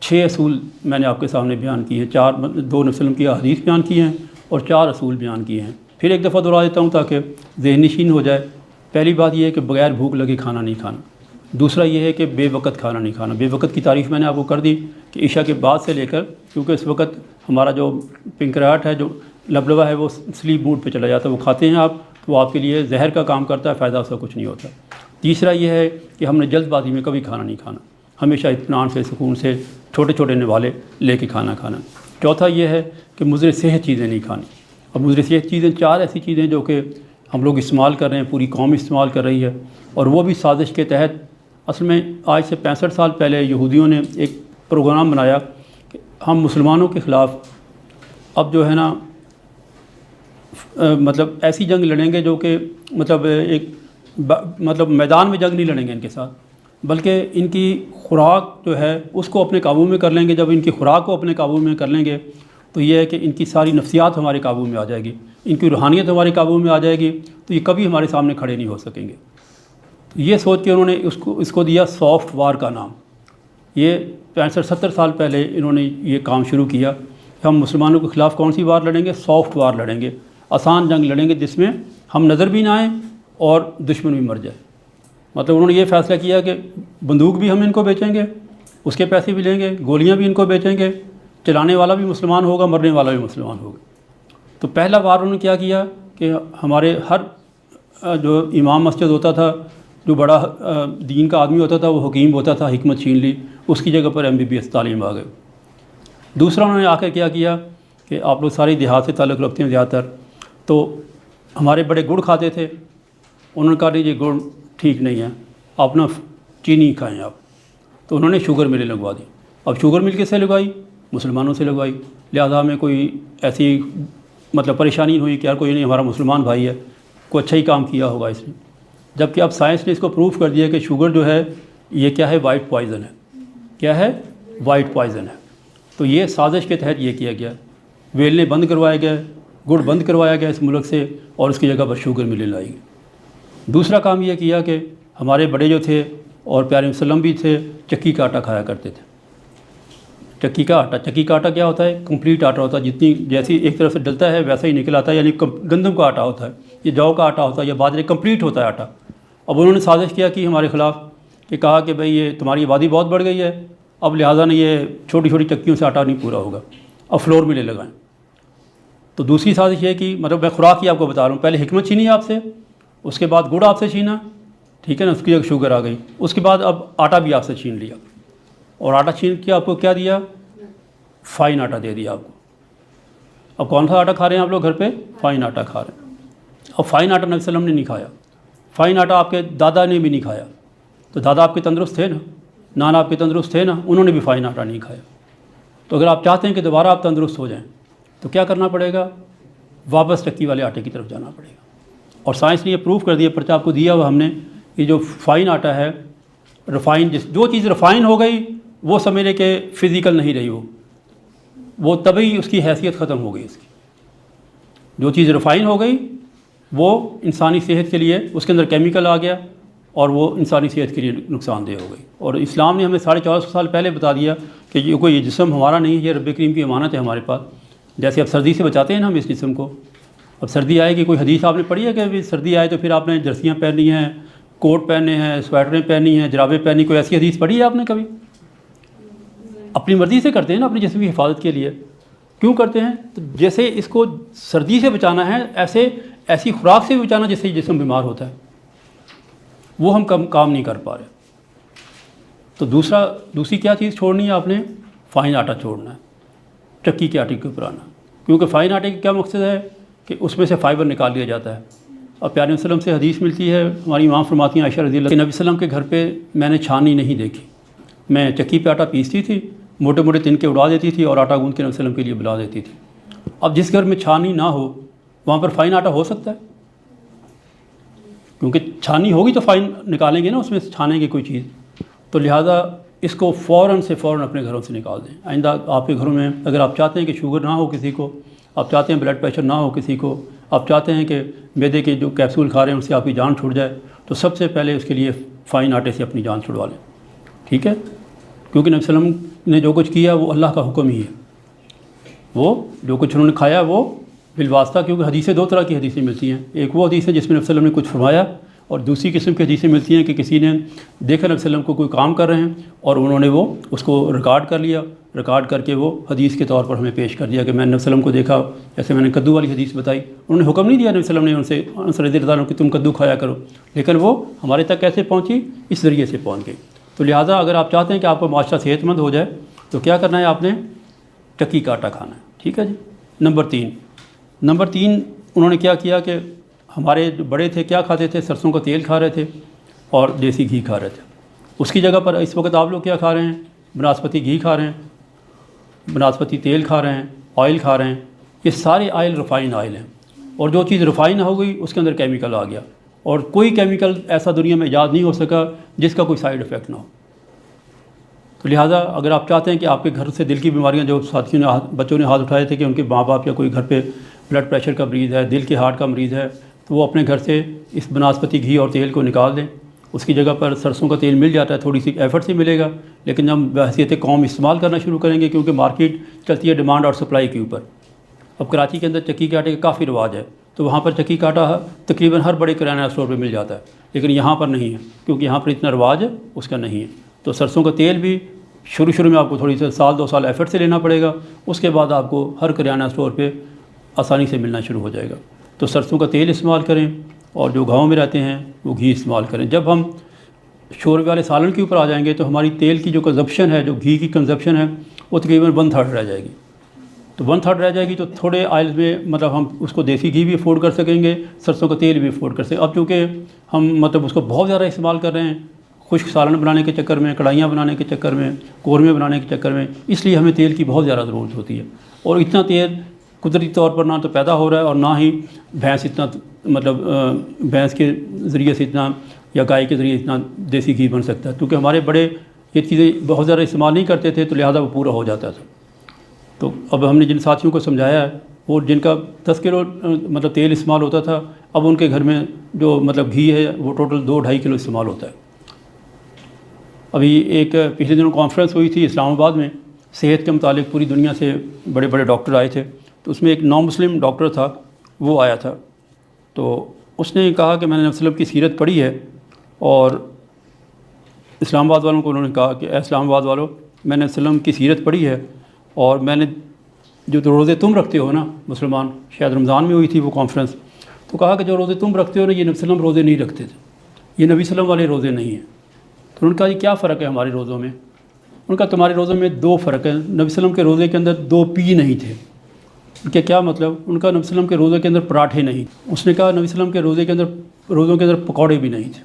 6 اصول میں نے آپ کے سامنے بیان کیے ہیں، 2 نبی صلی اللہ علیہ وسلم کی احادیث بیان کی ہیں اور 4 اصول بیان کیے ہیں۔ پھر ایک دفعہ دہرا دیتا ہوں تاکہ ذہن نشین ہو جائے۔ پہلی بات یہ ہے کہ بغیر بھوک لگے کھانا نہیں کھانا۔ دوسرا یہ ہے کہ بے وقت کھانا نہیں کھانا۔ بے وقت کی تعریف میں نے آپ کو کر دی کہ عشاء کے بعد سے لے کر، کیونکہ اس وقت ہمارا جو پنکریاٹ ہے، جو لبلبہ ہے، وہ سلیپ موڈ پہ چلا جاتا ہے، وہ کھاتے ہیں آپ تو وہ آپ کے لیے زہر کا کام کرتا ہے، فائدہ اس کا کچھ نہیں ہوتا۔ تیسرا یہ ہے کہ ہم نے جلد بازی میں کبھی کھانا نہیں کھانا، ہمیشہ اطمینان سے، سکون سے، چھوٹے چھوٹے نوالے لے کے کھانا کھانا۔ چوتھا یہ ہے کہ مضر صحت چیزیں نہیں کھانی۔ اب مضر صحت چیزیں 4 ایسی چیزیں جو کہ ہم لوگ استعمال کر رہے ہیں، پوری قوم استعمال کر رہی ہے، اور وہ بھی سازش کے تحت۔ اصل میں آج سے 65 سال پہلے یہودیوں نے ایک پروگرام بنایا کہ ہم مسلمانوں کے خلاف اب جو ہے نا مطلب ایسی جنگ لڑیں گے جو کہ مطلب میدان میں جنگ نہیں لڑیں گے ان کے ساتھ، بلکہ ان کی خوراک جو ہے اس کو اپنے قابو میں کر لیں گے۔ جب ان کی خوراک کو اپنے قابو میں کر لیں گے تو یہ ہے کہ ان کی ساری نفسیات ہمارے قابو میں آ جائے گی، ان کی روحانیت ہمارے قابو میں آ جائے گی، تو یہ کبھی ہمارے سامنے کھڑے نہیں ہو سکیں گے۔ تو یہ سوچ کے انہوں نے اس کو دیا سافٹ وار کا نام۔ یہ 65-70 سال پہلے انہوں نے یہ کام شروع کیا کہ ہم مسلمانوں کے خلاف کون سی وار لڑیں گے؟ سافٹ وار لڑیں گے، آسان جنگ لڑیں گے، جس میں ہم نظر بھی نہ آئیں اور دشمن بھی مر جائے۔ مطلب انہوں نے یہ فیصلہ کیا کہ بندوق بھی ہم ان کو بیچیں گے، اس کے پیسے بھی لیں گے، گولیاں بھی ان کو بیچیں گے، چلانے والا بھی مسلمان ہوگا، مرنے والا بھی مسلمان ہوگا۔ تو پہلا وار انہوں نے کیا کہ ہمارے ہر جو امام مسجد ہوتا تھا، جو بڑا دین کا آدمی ہوتا تھا، وہ حکیم ہوتا تھا، حکمت چھین لی، اس کی جگہ پر MBBS تعلیم آ گئے۔ دوسرا انہوں نے آ کر کیا کہ آپ لوگ سارے دیہات سے تعلق رکھتے ہیں زیادہ تر، تو ہمارے بڑے گڑ کھاتے تھے، انہوں نے کہا یہ گڑ ٹھیک نہیں ہے، آپ نا چینی کھائیں آپ۔ تو انہوں نے شوگر ملیں لگوا دی۔ اب شوگر مل کس سے لگوائی؟ مسلمانوں سے لگوائی۔ لہذا ہمیں کوئی ایسی پریشانی نہیں ہوئی کہ یار کوئی نہیں، ہمارا مسلمان بھائی ہے، کوئی اچھا ہی کام کیا ہوگا اس نے۔ جبکہ اب سائنس نے اس کو پروف کر دیا کہ شوگر جو ہے یہ کیا ہے؟ وائٹ پوائزن ہے۔ کیا ہے؟ وائٹ پوائزن ہے۔ تو یہ سازش کے تحت یہ کیا گیا، ویلنے بند کروائے گئے، گڑ بند کروایا گیا اس ملک سے، اور اس کی جگہ پر شوگر ملیں لائی گئی۔ دوسرا کام یہ کیا کہ ہمارے بڑے جو تھے اور پیارے وسلم بھی تھے، چکی کا آٹا کھایا کرتے تھے۔ چکی کا آٹا کیا ہوتا ہے؟ کمپلیٹ آٹا ہوتا ہے، جیسی ایک طرف سے ڈلتا ہے ویسا ہی نکل آتا ہے، یعنی گندم کا آٹا ہوتا ہے، یہ جو کا آٹا ہوتا ہے، یا باجرے، کمپلیٹ ہوتا ہے آٹا۔ اب انہوں نے سازش کیا کہ ہمارے خلاف، کہ کہا کہ بھئی یہ تمہاری آبادی بہت بڑھ گئی ہے، اب لہٰذا نہیں، یہ چھوٹی چھوٹی چکیوں سے آٹا نہیں پورا ہوگا، اب فلور ملیں لگائیں۔ تو دوسری سازش یہ کہ میں خوراک ہی آپ کو بتا رہا ہوں، پہلے حکمت چھینی آپ سے، اس کے بعد گڑ آپ سے چھینا، ٹھیک ہے نا، اس کی جگہ شوگر آ گئی، اس کے بعد اب آٹا بھی آپ سے چھین لیا، اور آٹا چھین کے آپ کو کیا دیا؟ فائن آٹا دے دیا آپ کو۔ اب کون سا آٹا کھا رہے ہیں آپ لوگ گھر پہ؟ فائن آٹا کھا رہے ہیں۔ اب فائن آٹا نبی صلی اللہ علیہ وسلم نے نہیں کھایا، فائن آٹا آپ کے دادا نے بھی نہیں کھایا، تو دادا آپ کے تندرست تھے نا، نانا آپ کے تندرست تھے نا، انہوں نے بھی فائن آٹا نہیں کھایا۔ تو اگر آپ چاہتے ہیں کہ دوبارہ آپ تندرست ہو جائیں تو کیا کرنا پڑے گا؟ واپس چکی والے آٹے کی طرف جانا پڑے گا۔ اور سائنس نے یہ پروف کر دیا، پرچہ آپ کو دیا ہوا ہم نے، کہ جو فائن آٹا ہے، ریفائن، جو چیز ریفائن ہو گئی وہ سمجھنے کہ فزیکل نہیں رہی، وہ تبھی اس کی حیثیت ختم ہو گئی اس کی۔ جو چیز ریفائن ہو گئی وہ انسانی صحت کے لیے اس کے اندر کیمیکل آ گیا اور وہ انسانی صحت کے لیے نقصان دہ ہو گئی۔ اور اسلام نے ہمیں 1450 سال پہلے بتا دیا کہ یہ کوئی جسم ہمارا نہیں ہے، یہ رب کریم کی امانت ہے ہمارے پاس۔ جیسے اب سردی سے بچاتے ہیں نا ہم اس جسم کو، اب سردی آئے گی، کوئی حدیث آپ نے پڑھی ہے کہ سردی آئے تو پھر آپ نے جرسیاں پہننی ہیں، کوٹ پہننے ہیں، سویٹریں پہننی ہیں، جرابیں پہننی، کوئی ایسی حدیث پڑھی ہے آپ نے کبھی؟ اپنی مرضی سے کرتے ہیں نا اپنی جسم کی حفاظت کے لیے۔ کیوں کرتے ہیں؟ تو جیسے اس کو سردی سے بچانا ہے، ایسی خوراک سے بھی بچانا جس سے جسم بیمار ہوتا ہے، وہ ہم کام نہیں کر پا رہے۔ تو دوسری کیا چیز چھوڑنی ہے آپ نے؟ فائن آٹا چھوڑنا ہے، چکی کے آٹے کے اوپر آنا، کیونکہ فائن آٹے کا کیا مقصد ہے کہ اس میں سے فائبر نکال لیا جاتا ہے۔ اور پیارے وسلم سے حدیث ملتی ہے، ہماری امام فرماتی ہیں عائشہ رضی اللہ کہ نبی وسلم کے گھر پہ میں نے چھانی نہیں دیکھی، میں چکی پہ آٹا پیستی تھی، موٹے موٹے تنکے اڑا دیتی تھی اور آٹا گوندھ کے نبی وسلم کے لیے بلا دیتی تھی۔ اب جس گھر میں چھانی نہ ہو وہاں پر فائن آٹا ہو سکتا ہے؟ کیونکہ چھانی ہوگی تو فائن نکالیں گے نا، اس میں سے چھانیں گے کوئی چیز، تو لہٰذا اس کو فوراً اپنے گھروں سے نکال دیں۔ آئندہ آپ کے گھروں میں اگر آپ چاہتے ہیں کہ شوگر نہ ہو کسی کو، آپ چاہتے ہیں بلڈ پریشر نہ ہو کسی کو، آپ چاہتے ہیں کہ معدے کے جو کیپسول کھا رہے ہیں اس سے آپ کی جان چھوٹ جائے، تو سب سے پہلے اس کے لیے فائن آٹے سے اپنی جان چھڑوا لیں، ٹھیک ہے؟ کیونکہ نبی صلی اللہ علیہ وسلم نے جو کچھ کیا وہ اللہ کا حکم ہی ہے، وہ جو کچھ انہوں نے کھایا وہ بالواسطہ، کیونکہ حدیثیں دو طرح کی حدیثیں ملتی ہیں، ایک وہ حدیث ہے جس میں نبی صلی اللہ علیہ وسلم نے کچھ فرمایا، اور دوسری قسم کی حدیثیں ملتی ہیں کہ کسی نے دیکھا نبی صلی اللہ علیہ وسلم کو کوئی کام کر رہے ہیں اور انہوں نے وہ اس کو ریکارڈ کر لیا، ریکارڈ کر کے وہ حدیث کے طور پر ہمیں پیش کر دیا کہ میں نے نبی صلی اللہ علیہ وسلم کو دیکھا، جیسے میں نے کدو والی حدیث بتائی، انہوں نے حکم نہیں دیا نبی صلی اللہ علیہ وسلم نے ان سے رضی اللہ عنہ کہ تم کدو کھایا کرو، لیکن وہ ہمارے تک کیسے پہنچی؟ اس ذریعے سے پہنچ گئی۔ تو لہٰذا اگر آپ چاہتے ہیں کہ آپ کا معاشرہ صحت مند ہو جائے تو کیا کرنا ہے؟ آپ نے چکی کا آٹا کھانا ہے، ٹھیک ہے جی۔ نمبر تین انہوں نے کیا کیا کہ ہمارے جو بڑے تھے کیا کھاتے تھے؟ سرسوں کا تیل کھا رہے تھے اور دیسی گھی کھا رہے تھے۔ اس کی جگہ پر اس وقت آپ لوگ کیا کھا رہے ہیں؟ بناسپتی گھی کھا رہے ہیں، بناسپتی تیل کھا رہے ہیں، آئل کھا رہے ہیں۔ یہ سارے آئل ریفائن آئل ہیں، اور جو چیز ریفائن ہو گئی اس کے اندر کیمیکل آ گیا، اور کوئی کیمیکل ایسا دنیا میں ایجاد نہیں ہو سکا جس کا کوئی سائیڈ افیکٹ نہ ہو۔ تو لہٰذا اگر آپ چاہتے ہیں کہ آپ کے گھر سے دل کی بیماریاں، جو ساتھیوں نے بچوں نے ہاتھ اٹھائے تھے کہ ان کے ماں باپ یا کوئی گھر پہ بلڈ پریشر کا مریض ہے، دل کے ہارٹ کا مریض ہے، تو وہ اپنے گھر سے اس بناسپتی گھی اور تیل کو نکال دیں، اس کی جگہ پر سرسوں کا تیل مل جاتا ہے، تھوڑی سی ایفرٹ سے ملے گا، لیکن جب بحیثیت قوم استعمال کرنا شروع کریں گے، کیونکہ مارکیٹ چلتی ہے ڈیمانڈ اور سپلائی کے اوپر۔ اب کراچی کے اندر چکی کے آٹے کا کافی رواج ہے، تو وہاں پر چکی کا آٹا تقریباً ہر بڑے کرانہ اسٹور پہ مل جاتا ہے، لیکن یہاں پر نہیں ہے، کیونکہ یہاں پر اتنا رواج اس کا نہیں ہے۔ تو سرسوں کا تیل بھی شروع میں آپ کو تھوڑی سی 1-2 سال ایفرٹ سے لینا پڑے گا، اس کے بعد آپ کو ہر کرانہ اسٹور پہ آسانی سے ملنا شروع ہو جائے گا۔ تو سرسوں کا تیل استعمال کریں، اور جو گاؤں میں رہتے ہیں وہ گھی استعمال کریں۔ جب ہم شوربے والے سالن کے اوپر آ جائیں گے تو ہماری تیل کی جو کنزپشن ہے، جو گھی کی کنزپشن ہے، وہ تقریباً 1/3 رہ جائے گی۔ تو 1/3 رہ جائے گی تو تھوڑے آئل میں ہم اس کو دیسی گھی بھی افورڈ کر سکیں گے، سرسوں کا تیل بھی افورڈ کر سکیں۔ اب چونکہ ہم اس کو بہت زیادہ استعمال کر رہے ہیں، خشک سالن بنانے کے چکر میں، کڑھائیاں بنانے کے چکر میں، قورمے بنانے کے چکر میں، اس لیے ہمیں تیل کی بہت زیادہ ضرورت ہوتی ہے، اور اتنا تیل قدرتی طور پر نہ تو پیدا ہو رہا ہے، اور نہ ہی بھینس کے ذریعے سے اتنا یا گائے کے ذریعے اتنا دیسی گھی بن سکتا ہے، کیونکہ ہمارے بڑے یہ چیزیں بہت زیادہ استعمال نہیں کرتے تھے، تو لہٰذا وہ پورا ہو جاتا تھا۔ تو اب ہم نے جن ساتھیوں کو سمجھایا ہے، وہ جن کا 10 کلو تیل استعمال ہوتا تھا، اب ان کے گھر میں جو گھی ہے وہ ٹوٹل 2-2.5 کلو استعمال ہوتا ہے۔ ابھی ایک پچھلے دنوں کانفرنس ہوئی تھی اسلام آباد میں، صحت کے متعلق پوری دنیا سے بڑے بڑے ڈاکٹر آئے تھے، تو اس میں ایک نان مسلم ڈاکٹر تھا، وہ آیا تھا، تو اس نے کہا کہ میں نے نبی صلی اللہ علیہ وسلم کی سیرت پڑھی ہے، اور اسلام آباد والوں کو انہوں نے کہا کہ اے اسلام آباد والوں، میں نے نبی صلی اللہ علیہ وسلم کی سیرت پڑھی ہے، اور میں نے جو روزے تم رکھتے ہو نا مسلمان، شاید رمضان میں ہوئی تھی وہ کانفرنس، تو کہا کہ جو روزے تم رکھتے ہو نا، یہ نبی صلی اللہ علیہ وسلم روزے نہیں رکھتے تھے، یہ نبی صلی اللہ علیہ وسلم والے روزے نہیں ہیں۔ تو انہوں نے کہا یہ کیا فرق ہے ہمارے روزوں میں؟ ان کا تمہارے روزوں میں 2 فرق ہیں، نبی صلی اللہ علیہ وسلم کے روزے کے اندر 2 پی نہیں تھے۔ ان کے کیا مطلب؟ ان کا نبی صلی اللہ علیہ وسلم کے روزے کے اندر پراٹھے نہیں، اس نے کہا نبی صلی اللہ علیہ وسلم کے روزوں کے اندر پکوڑے بھی نہیں تھے۔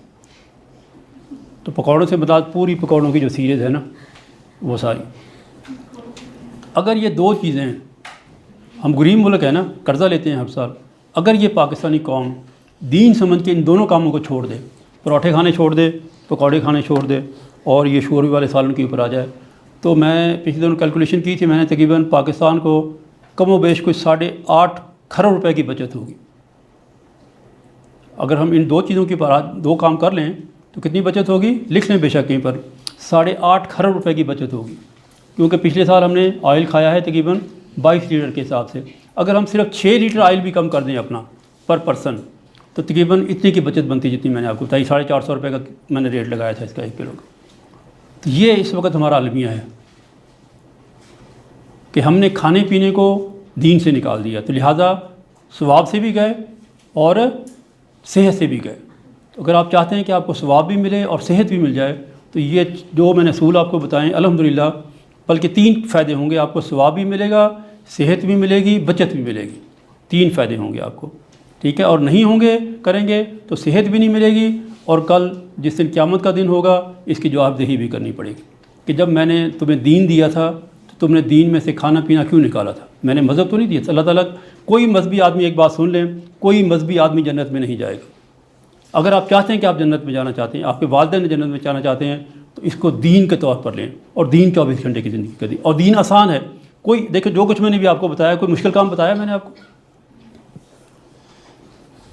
تو پکوڑوں سے مراد پوری پکوڑوں کی جو سیریز ہے نا وہ ساری۔ اگر یہ دو چیزیں، ہم غریب ملک ہیں نا، قرضہ لیتے ہیں ہر سال، اگر یہ پاکستانی قوم دین سمجھ کے ان دونوں کاموں کو چھوڑ دے، پراٹھے کھانے چھوڑ دے، پکوڑے کھانے چھوڑ دے، اور یہ شوربے والے سالن کے اوپر آ جائے، تو میں پچھلے دنوں کیلکولیشن کی تھی میں نے، تقریباً پاکستان کو کم و بیش کوئی 8.5 کھرب روپے کی بچت ہوگی۔ اگر ہم ان دو چیزوں کے اوپر دو کام کر لیں تو کتنی بچت ہوگی؟ لکھ لیں بے شک کہیں پر، 8.5 کھرب روپے کی بچت ہوگی، کیونکہ پچھلے سال ہم نے آئل کھایا ہے تقریباً 22 لیٹر کے حساب سے۔ اگر ہم صرف 6 لیٹر آئل بھی کم کر دیں اپنا پر پرسن، تو تقریباً اتنی کی بچت بنتی جتنی میں نے آپ کو بتائی، 450 روپے کا میں نے ریٹ لگایا تھا اس کا 1 کلو کا۔ تو یہ اس وقت ہمارا المیہ ہے کہ ہم نے کھانے پینے کو دین سے نکال دیا، تو لہٰذا ثواب سے بھی گئے اور صحت سے بھی گئے۔ تو اگر آپ چاہتے ہیں کہ آپ کو ثواب بھی ملے اور صحت بھی مل جائے، تو یہ جو میں نے اصول آپ کو بتائیں الحمدللہ، بلکہ 3 فائدے ہوں گے، آپ کو ثواب بھی ملے گا، صحت بھی ملے گی، بچت بھی ملے گی، 3 فائدے ہوں گے آپ کو، ٹھیک ہے؟ اور نہیں ہوں گے، کریں گے تو صحت بھی نہیں ملے گی، اور کل جس دن قیامت کا دن ہوگا اس کی جواب دہی بھی کرنی پڑے گی کہ جب میں نے تمہیں دین دیا تھا تو تم نے دین میں سے کھانا پینا کیوں نکالا تھا؟ میں نے مذہب تو نہیں دیا تھا۔ اللہ تعالیٰ، کوئی مذہبی آدمی، ایک بات سن لیں، کوئی مذہبی آدمی جنت میں نہیں جائے گا۔ اگر آپ چاہتے ہیں کہ آپ جنت میں جانا چاہتے ہیں، آپ کے والدین جنت میں جانا چاہتے ہیں، تو اس کو دین کے طور پر لیں، اور دین 24 گھنٹے کی زندگی کا دین، اور دین آسان ہے۔ کوئی دیکھو، جو کچھ میں نے بھی آپ کو بتایا، کوئی مشکل کام بتایا میں نے آپ کو؟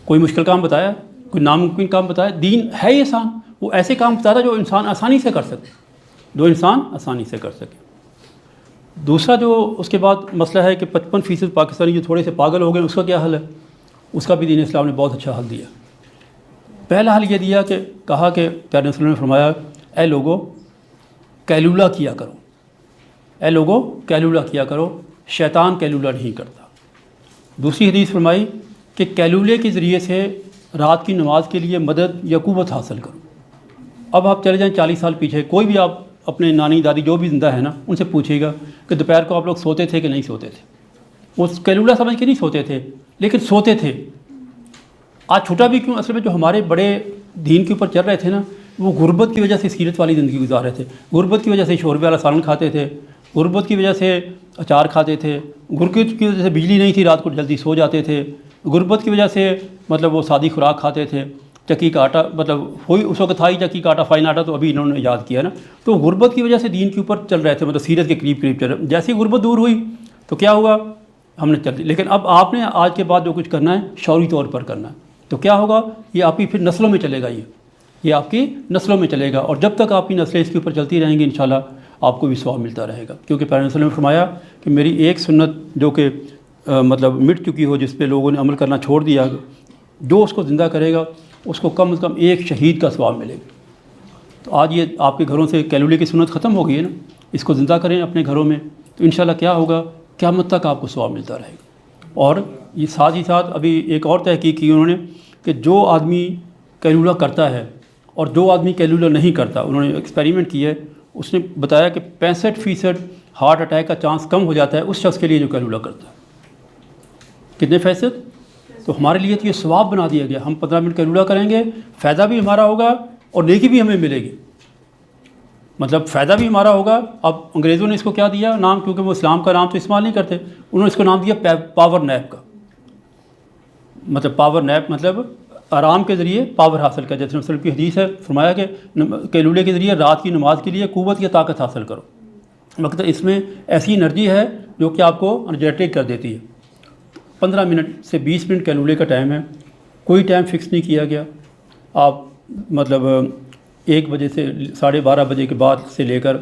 کوئی مشکل کام بتایا؟ کوئی ناممکن کام بتایا؟ دین ہے ہی آسان، وہ ایسے کام بتاتا جو انسان آسانی سے کر سکے، آسانی سے کر سکے۔ دوسرا جو اس کے بعد مسئلہ ہے کہ 55% پاکستانی جو تھوڑے سے پاگل ہو گئے، اس کا کیا حل ہے؟ اس کا بھی دین اسلام نے بہت اچھا حل دیا۔ پہلا حل یہ دیا کہ کہا کہ پیارے نبی صلی اللہ علیہ وسلم نے فرمایا، اے لوگو کیلولہ کیا کرو، اے لوگو کیلولہ کیا کرو، شیطان کیلولہ نہیں کرتا۔ دوسری حدیث فرمائی کہ کیلولے کے ذریعے سے رات کی نماز کے لیے مدد یا قوت حاصل کرو۔ اب آپ چلے جائیں 40 سال پیچھے، کوئی بھی آپ اپنے نانی دادی جو بھی زندہ ہے نا، ان سے پوچھیے گا کہ دوپہر کو آپ لوگ سوتے تھے کہ نہیں سوتے تھے؟ وہ کیلولہ سمجھ کے نہیں سوتے تھے، لیکن سوتے تھے۔ آج چھوٹا بھی کیوں، اصل میں جو ہمارے بڑے دین کے اوپر چل رہے تھے نا، وہ غربت کی وجہ سے سیرت والی زندگی گزار رہے تھے، غربت کی وجہ سے شوربے والا سالن کھاتے تھے، غربت کی وجہ سے اچار کھاتے تھے، غربت کی وجہ سے بجلی نہیں تھی، رات کو جلدی سو جاتے تھے، غربت کی وجہ سے مطلب وہ سادی خوراک کھاتے تھے، چکی کا آٹا، مطلب وہی اس وقت تھا ہی چکی کا آٹا، فائن آٹا تو ابھی انہوں نے یاد کیا نا، تو غربت کی وجہ سے دین کے اوپر چل رہے تھے، مطلب سیرت کے قریب قریب چل رہے۔ جیسی غربت دور ہوئی تو کیا ہوا؟ ہم نے چل دی۔ لیکن اب آپ نے آج کے بعد جو کچھ کرنا ہے شعوری طور پر کرنا ہے، تو کیا ہوگا؟ یہ آپ کی پھر نسلوں میں چلے گا، یہ آپ کی نسلوں میں چلے گا، اور جب تک آپ کی نسلیں اس کے اوپر چلتی رہیں گی انشاءاللہ آپ کو بھی ثواب ملتا رہے گا، کیونکہ پیارے نبی صلی اللہ علیہ وسلم نے فرمایا کہ میری ایک سنت جو کہ مطلب مٹ چکی ہو، جس پہ لوگوں نے عمل کرنا چھوڑ دیا، جو اس کو زندہ کرے گا اس کو کم از کم ایک شہید کا ثواب ملے گا۔ تو آج یہ آپ کے گھروں سے کیلولے کی سنت ختم ہو گئی ہے نا، اس کو زندہ کریں اپنے گھروں میں، تو انشاءاللہ کیا ہوگا؟ قیامت تک آپ کو ثواب ملتا رہے گا۔ اور یہ ساتھ ہی ساتھ ابھی ایک اور تحقیق کی انہوں نے کہ جو آدمی کیلولہ کرتا ہے اور جو آدمی کیلولہ نہیں کرتا، انہوں نے ایکسپیریمنٹ کیا ہے، اس نے بتایا کہ 65% ہارٹ اٹیک کا چانس کم ہو جاتا ہے اس شخص کے لیے جو کیلولہ کرتا ہے۔ کتنے فیصد؟ تو ہمارے لیے تو یہ ثواب بنا دیا گیا، ہم 15 منٹ کیلولہ کریں گے، فائدہ بھی ہمارا ہوگا اور نیکی بھی ہمیں ملے گی، مطلب فائدہ بھی ہمارا ہوگا۔ اب انگریزوں نے اس کو کیا دیا نام، کیونکہ وہ اسلام کا نام تو استعمال نہیں کرتے، انہوں نے اس کو نام دیا پاور نیپ کا، مطلب پاور نیپ مطلب آرام کے ذریعے پاور حاصل کر۔ جیسے رسول کی حدیث ہے، فرمایا کہ کیلولے کے ذریعے رات کی نماز کے لیے قوت یا طاقت حاصل کرو، مطلب اس میں ایسی انرجی ہے جو کہ آپ کو انرجیٹک کر دیتی ہے۔ 15 منٹ سے 20 منٹ کیلولے کا ٹائم ہے، کوئی ٹائم فکس نہیں کیا گیا۔ آپ مطلب 1 بجے سے 12:30 بجے کے بعد سے لے کر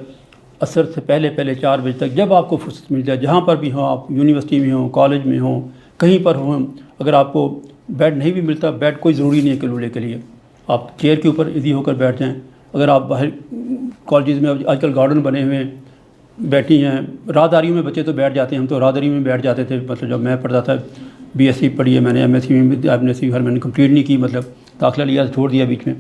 عصر سے پہلے 4 بجے تک جب آپ کو فرصت مل جائے، جہاں پر بھی ہوں، آپ یونیورسٹی میں ہوں، کالج میں ہوں، کہیں پر ہوں، اگر آپ کو بیڈ نہیں بھی ملتا، بیڈ کوئی ضروری نہیں ہے کیلولے کے لیے، آپ چیئر کے اوپر ایزی ہو کر بیٹھ جائیں۔ اگر آپ باہر کالجز میں آج کل گارڈن بنے ہوئے ہیں، بیٹھی ہیں، راہداریوں میں بچے تو بیٹھ جاتے ہیں، ہم تو راہداری میں بیٹھ جاتے تھے، مطلب جب میں پڑھتا تھا، BSc پڑھی ہے میں نے، MSc میں MSc میں نے کمپلیٹ نہیں کی، مطلب داخلہ لیا چھوڑ دیا بیچ میں۔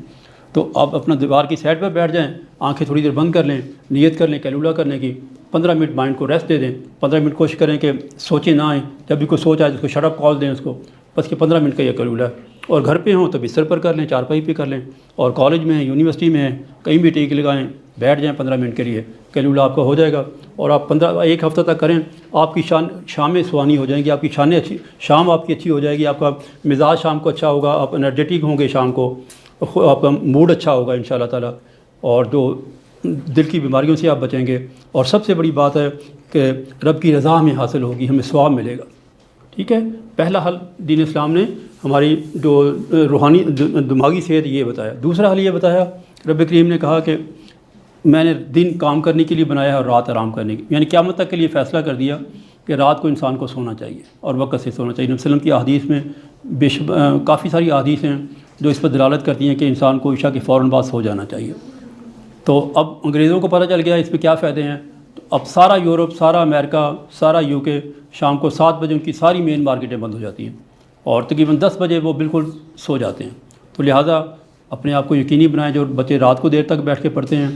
تو آپ اپنا دیوار کی سائڈ پر بیٹھ جائیں، آنکھیں تھوڑی دیر بند کر لیں، نیت کر لیں کیلولہ کرنے کی، 15 منٹ مائنڈ کو ریسٹ دے دیں، 15 منٹ کوشش کریں کہ سوچیں نہ آئیں، جب بھی کوئی سوچ آئے تو اس کو شٹ اپ کال دیں اس کو، بس کہ 15 منٹ کا یہ کیلولہ ہے۔ اور گھر پہ ہوں تو بستر پر کر لیں، چارپائی پہ کر لیں، اور کالج میں ہیں، یونیورسٹی میں ہیں، کہیں بھی ٹیک لگائیں، بیٹھ جائیں 15 منٹ کے لیے، کیلولہ آپ کا ہو جائے گا۔ اور آپ 1 ہفتہ تک کریں، آپ کی شامیں سوانی ہو جائیں گی، آپ کی شام آپ کی اچھی ہو جائے گی، آپ کا مزاج شام کو اچھا ہوگا، آپ انرجیٹک ہوں گے شام کو، آپ کا موڈ اچھا ہوگا انشاءاللہ تعالیٰ، اور جو دل کی بیماریوں سے آپ بچیں گے۔ اور سب سے بڑی بات ہے کہ رب کی رضا ہمیں حاصل ہوگی، ہمیں ثواب ملے گا، ٹھیک ہے۔ پہلا حل دین اسلام نے ہماری جو روحانی دماغی صحت یہ بتایا۔ دوسرا حل یہ بتایا، رب کریم نے کہا کہ میں نے دن کام کرنے کے لیے بنایا ہے اور رات آرام کرنے کی، یعنی قیامت تک کے لیے فیصلہ کر دیا کہ رات کو انسان کو سونا چاہیے اور وقت سے سونا چاہیے۔ نبی صلی اللہ علیہ وسلم کی احادیث میں کافی ساری احادیث ہیں جو اس پر دلالت کرتی ہیں کہ انسان کو عشاء کے فوراً بعد سو جانا چاہیے۔ تو اب انگریزوں کو پتہ چل گیا اس میں کیا فائدے ہیں، تو اب سارا یورپ، سارا امریکہ، سارا UK شام کو 7 بجے ان کی ساری مین مارکیٹیں بند ہو جاتی ہیں اور تقریباً 10 بجے وہ بالکل سو جاتے ہیں۔ تو لہٰذا اپنے آپ کو یقینی بنائیں، جو بچے رات کو دیر تک بیٹھ کے پڑھتے ہیں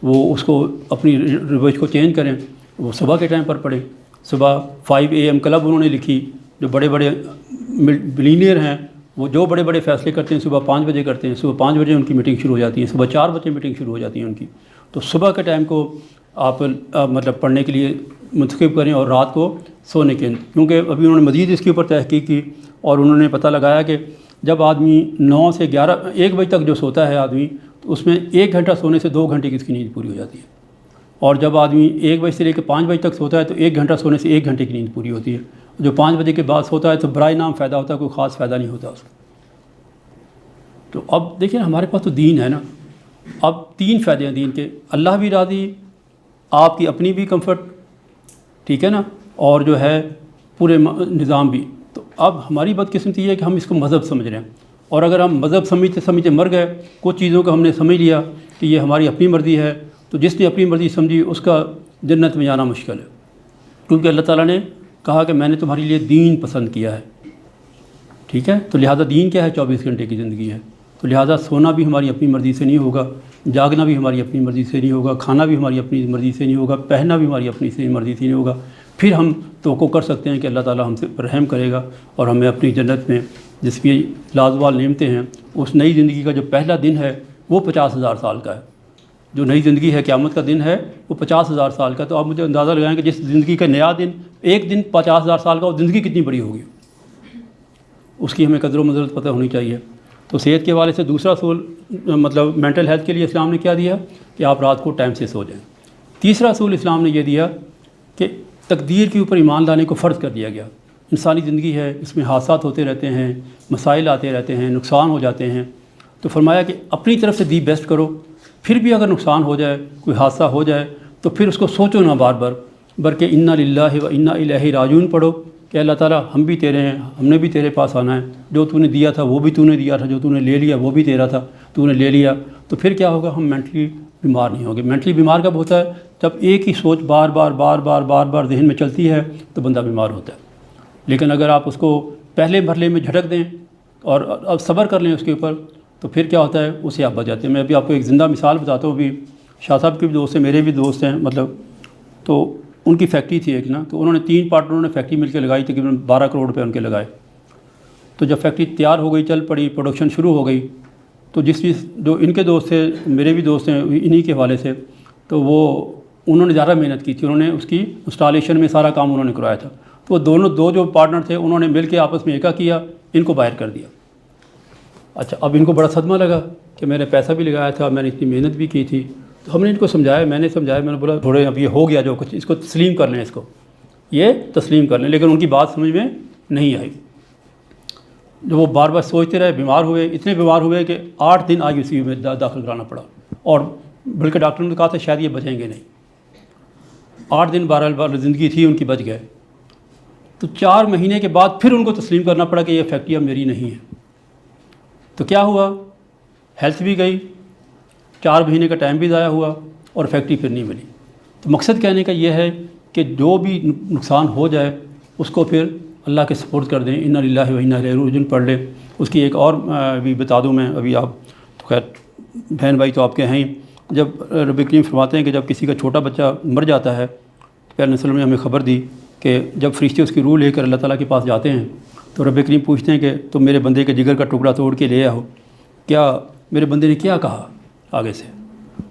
وہ اس کو اپنی روش کو چینج کریں، وہ صبح کے ٹائم پر پڑھیں۔ صبح 5 AM کلب انہوں نے لکھی، جو بڑے بڑے بلینئر ہیں وہ جو بڑے بڑے فیصلے کرتے ہیں صبح 5 بجے کرتے ہیں، صبح 5 بجے ان کی میٹنگ شروع ہو جاتی ہے، صبح 4 بجے میٹنگ شروع ہو جاتی ہے ان کی۔ تو صبح کے ٹائم کو آپ مطلب پڑھنے کے لیے منتخب کریں اور رات کو سونے کے، کیونکہ ابھی انہوں نے مزید اس کے اوپر تحقیق کی اور انہوں نے پتہ لگایا کہ جب آدمی 9 سے 1 بجے تک جو سوتا ہے آدمی، تو اس میں 1 گھنٹہ سونے سے 2 گھنٹے کی اس کی نیند پوری ہو جاتی ہے، اور جب آدمی 1 بجے سے لے کے 5 بجے تک سوتا ہے تو 1 گھنٹہ سونے سے 1 گھنٹے کی نیند پوری ہوتی ہے۔ جو 5 بجے کے بعد سوتا ہے تو برائے نام فائدہ ہوتا ہے، کوئی خاص فائدہ نہیں ہوتا اس کو۔ تو اب دیکھیں ہمارے پاس تو دین ہے نا، اب 3 فائدے ہیں دین کے، اللہ بھی راضی، آپ کی اپنی بھی کمفرٹ، ٹھیک ہے نا، اور جو ہے پورے نظام بھی۔ تو اب ہماری بدقسمتی یہ ہے کہ ہم اس کو مذہب سمجھ رہے ہیں، اور اگر ہم مذہب سمجھتے سمجھتے مر گئے، کچھ چیزوں کو ہم نے سمجھ لیا کہ یہ ہماری اپنی مرضی ہے، تو جس نے اپنی مرضی سمجھی اس کا جنت میں جانا مشکل ہے، کیونکہ اللہ تعالیٰ نے کہا کہ میں نے تمہارے لیے دین پسند کیا ہے، ٹھیک ہے۔ تو لہٰذا دین کیا ہے؟ 24 گھنٹے کی زندگی ہے، تو لہٰذا سونا بھی ہماری اپنی مرضی سے نہیں ہوگا، جاگنا بھی ہماری اپنی مرضی سے نہیں ہوگا، کھانا بھی ہماری اپنی مرضی سے نہیں ہوگا، پہننا بھی ہماری اپنی مرضی سے نہیں ہوگا۔ پھر ہم توقع کر سکتے ہیں کہ اللہ تعالیٰ ہم سے رحم کرے گا اور ہمیں اپنی جنت میں جس کی لازوال نعمتیں ہیں، اس نئی زندگی کا جو پہلا دن ہے وہ 50,000 سال کا ہے، جو نئی زندگی ہے قیامت کا دن ہے وہ 50,000 سال کا۔ تو آپ مجھے اندازہ لگائیں کہ جس زندگی کا نیا دن ایک دن 50,000 سال کا، وہ زندگی کتنی بڑی ہوگی، اس کی ہمیں قدر و منزلت پتہ ہونی چاہیے۔ تو صحت کے حوالے سے دوسرا اصول مطلب مینٹل ہیلتھ کے لیے اسلام نے کیا دیا کہ آپ رات کو ٹائم سے سو جائیں۔ تیسرا اصول اسلام نے یہ دیا کہ تقدیر کے اوپر ایمان لانے کو فرض کر دیا گیا۔ انسانی زندگی ہے، اس میں حادثات ہوتے رہتے ہیں، مسائل آتے رہتے ہیں، نقصان ہو جاتے ہیں، تو فرمایا کہ اپنی طرف سے دی بیسٹ کرو، پھر بھی اگر نقصان ہو جائے، کوئی حادثہ ہو جائے تو پھر اس کو سوچو نہ بار بار، بلکہ انا للہ و انا الیہ راجعون پڑھو کہ اللہ تعالیٰ ہم بھی تیرے ہیں، ہم نے بھی تیرے پاس آنا ہے، جو تو نے دیا تھا وہ بھی تو نے دیا تھا، جو تو نے لے لیا وہ بھی تیرا تھا، تو نے لے لیا۔ تو پھر کیا ہوگا؟ ہم مینٹلی بیمار نہیں ہوں گے۔ مینٹلی بیمار کب ہوتا ہے؟ جب ایک ہی سوچ بار بار ذہن میں چلتی ہے تو بندہ بیمار ہوتا ہے۔ لیکن اگر آپ اس کو پہلے مرحلے میں جھٹک دیں اور اب صبر کر لیں اس کے اوپر، تو پھر کیا ہوتا ہے؟ اسے آپ بچ جاتے ہیں۔ میں ابھی آپ کو ایک زندہ مثال بتاتا ہوں، ابھی شاہ صاحب کے بھی دوست ہیں، میرے بھی دوست ہیں، مطلب تو ان کی فیکٹری تھی ایک نا، تو انہوں نے 3 پارٹنروں نے فیکٹری مل کے لگائی، تقریباً 12 کروڑ روپے ان کے لگائے۔ تو جب فیکٹری تیار ہو گئی، چل پڑی، پروڈکشن شروع ہو گئی، تو جس چیز جو ان کے دوست تھے، میرے بھی دوست ہیں انہی کے حوالے سے، تو وہ انہوں نے زیادہ محنت کی تھی، انہوں نے اس کی انسٹالیشن میں سارا کام انہوں نے کرایا تھا۔ تو وہ دو جو پارٹنر تھے انہوں نے مل کے آپس میں ایکا کیا، ان کو باہر کر دیا۔ اچھا، اب ان کو بڑا صدمہ لگا کہ میں نے پیسہ بھی لگایا تھا، میں نے اتنی محنت بھی کی تھی۔ تو ہم نے ان کو سمجھایا، میں نے بولا تھوڑے اب یہ ہو گیا جو کچھ، اس کو تسلیم کر لیں، اس کو یہ تسلیم کر لیں۔ لیکن ان کی بات سمجھ میں نہیں آئی، جو وہ بار بار سوچتے رہے، بیمار ہوئے، اتنے بیمار ہوئے کہ 8 دن آئی ICU میں داخل کرانا پڑا، اور بلکہ ڈاکٹر نے کہا تھا شاید یہ بچیں گے نہیں۔ 8 دن بہرحال زندگی تھی ان کی، بچ گئے۔ تو 4 مہینے کے بعد پھر ان کو تسلیم کرنا پڑا کہ یہ فیکٹری اب میری نہیں ہے۔ تو کیا ہوا؟ ہیلتھ بھی گئی، 4 مہینے کا ٹائم بھی ضائع ہوا، اور فیکٹری پھر نہیں ملی۔ تو مقصد کہنے کا یہ ہے کہ جو بھی نقصان ہو جائے اس کو پھر اللہ کے سپورٹ کر دیں، انا للہ و انا الیہ راجعون پڑھ لیں۔ اس کی ایک اور بھی بتا دوں میں، ابھی آپ تو خیر بہن بھائی تو آپ کے ہیں، جب رب کریم فرماتے ہیں کہ جب کسی کا چھوٹا بچہ مر جاتا ہے، تو پیارے نبی صلی اللہ علیہ وسلم نے ہمیں خبر دی کہ جب فرشتے اس کی روح لے کر اللہ تعالیٰ کے پاس جاتے ہیں تو رب کریم پوچھتے ہیں کہ تم میرے بندے کے جگر کا ٹکڑا توڑ کے لے آؤ، کیا میرے بندے نے کیا کہا آگے سے؟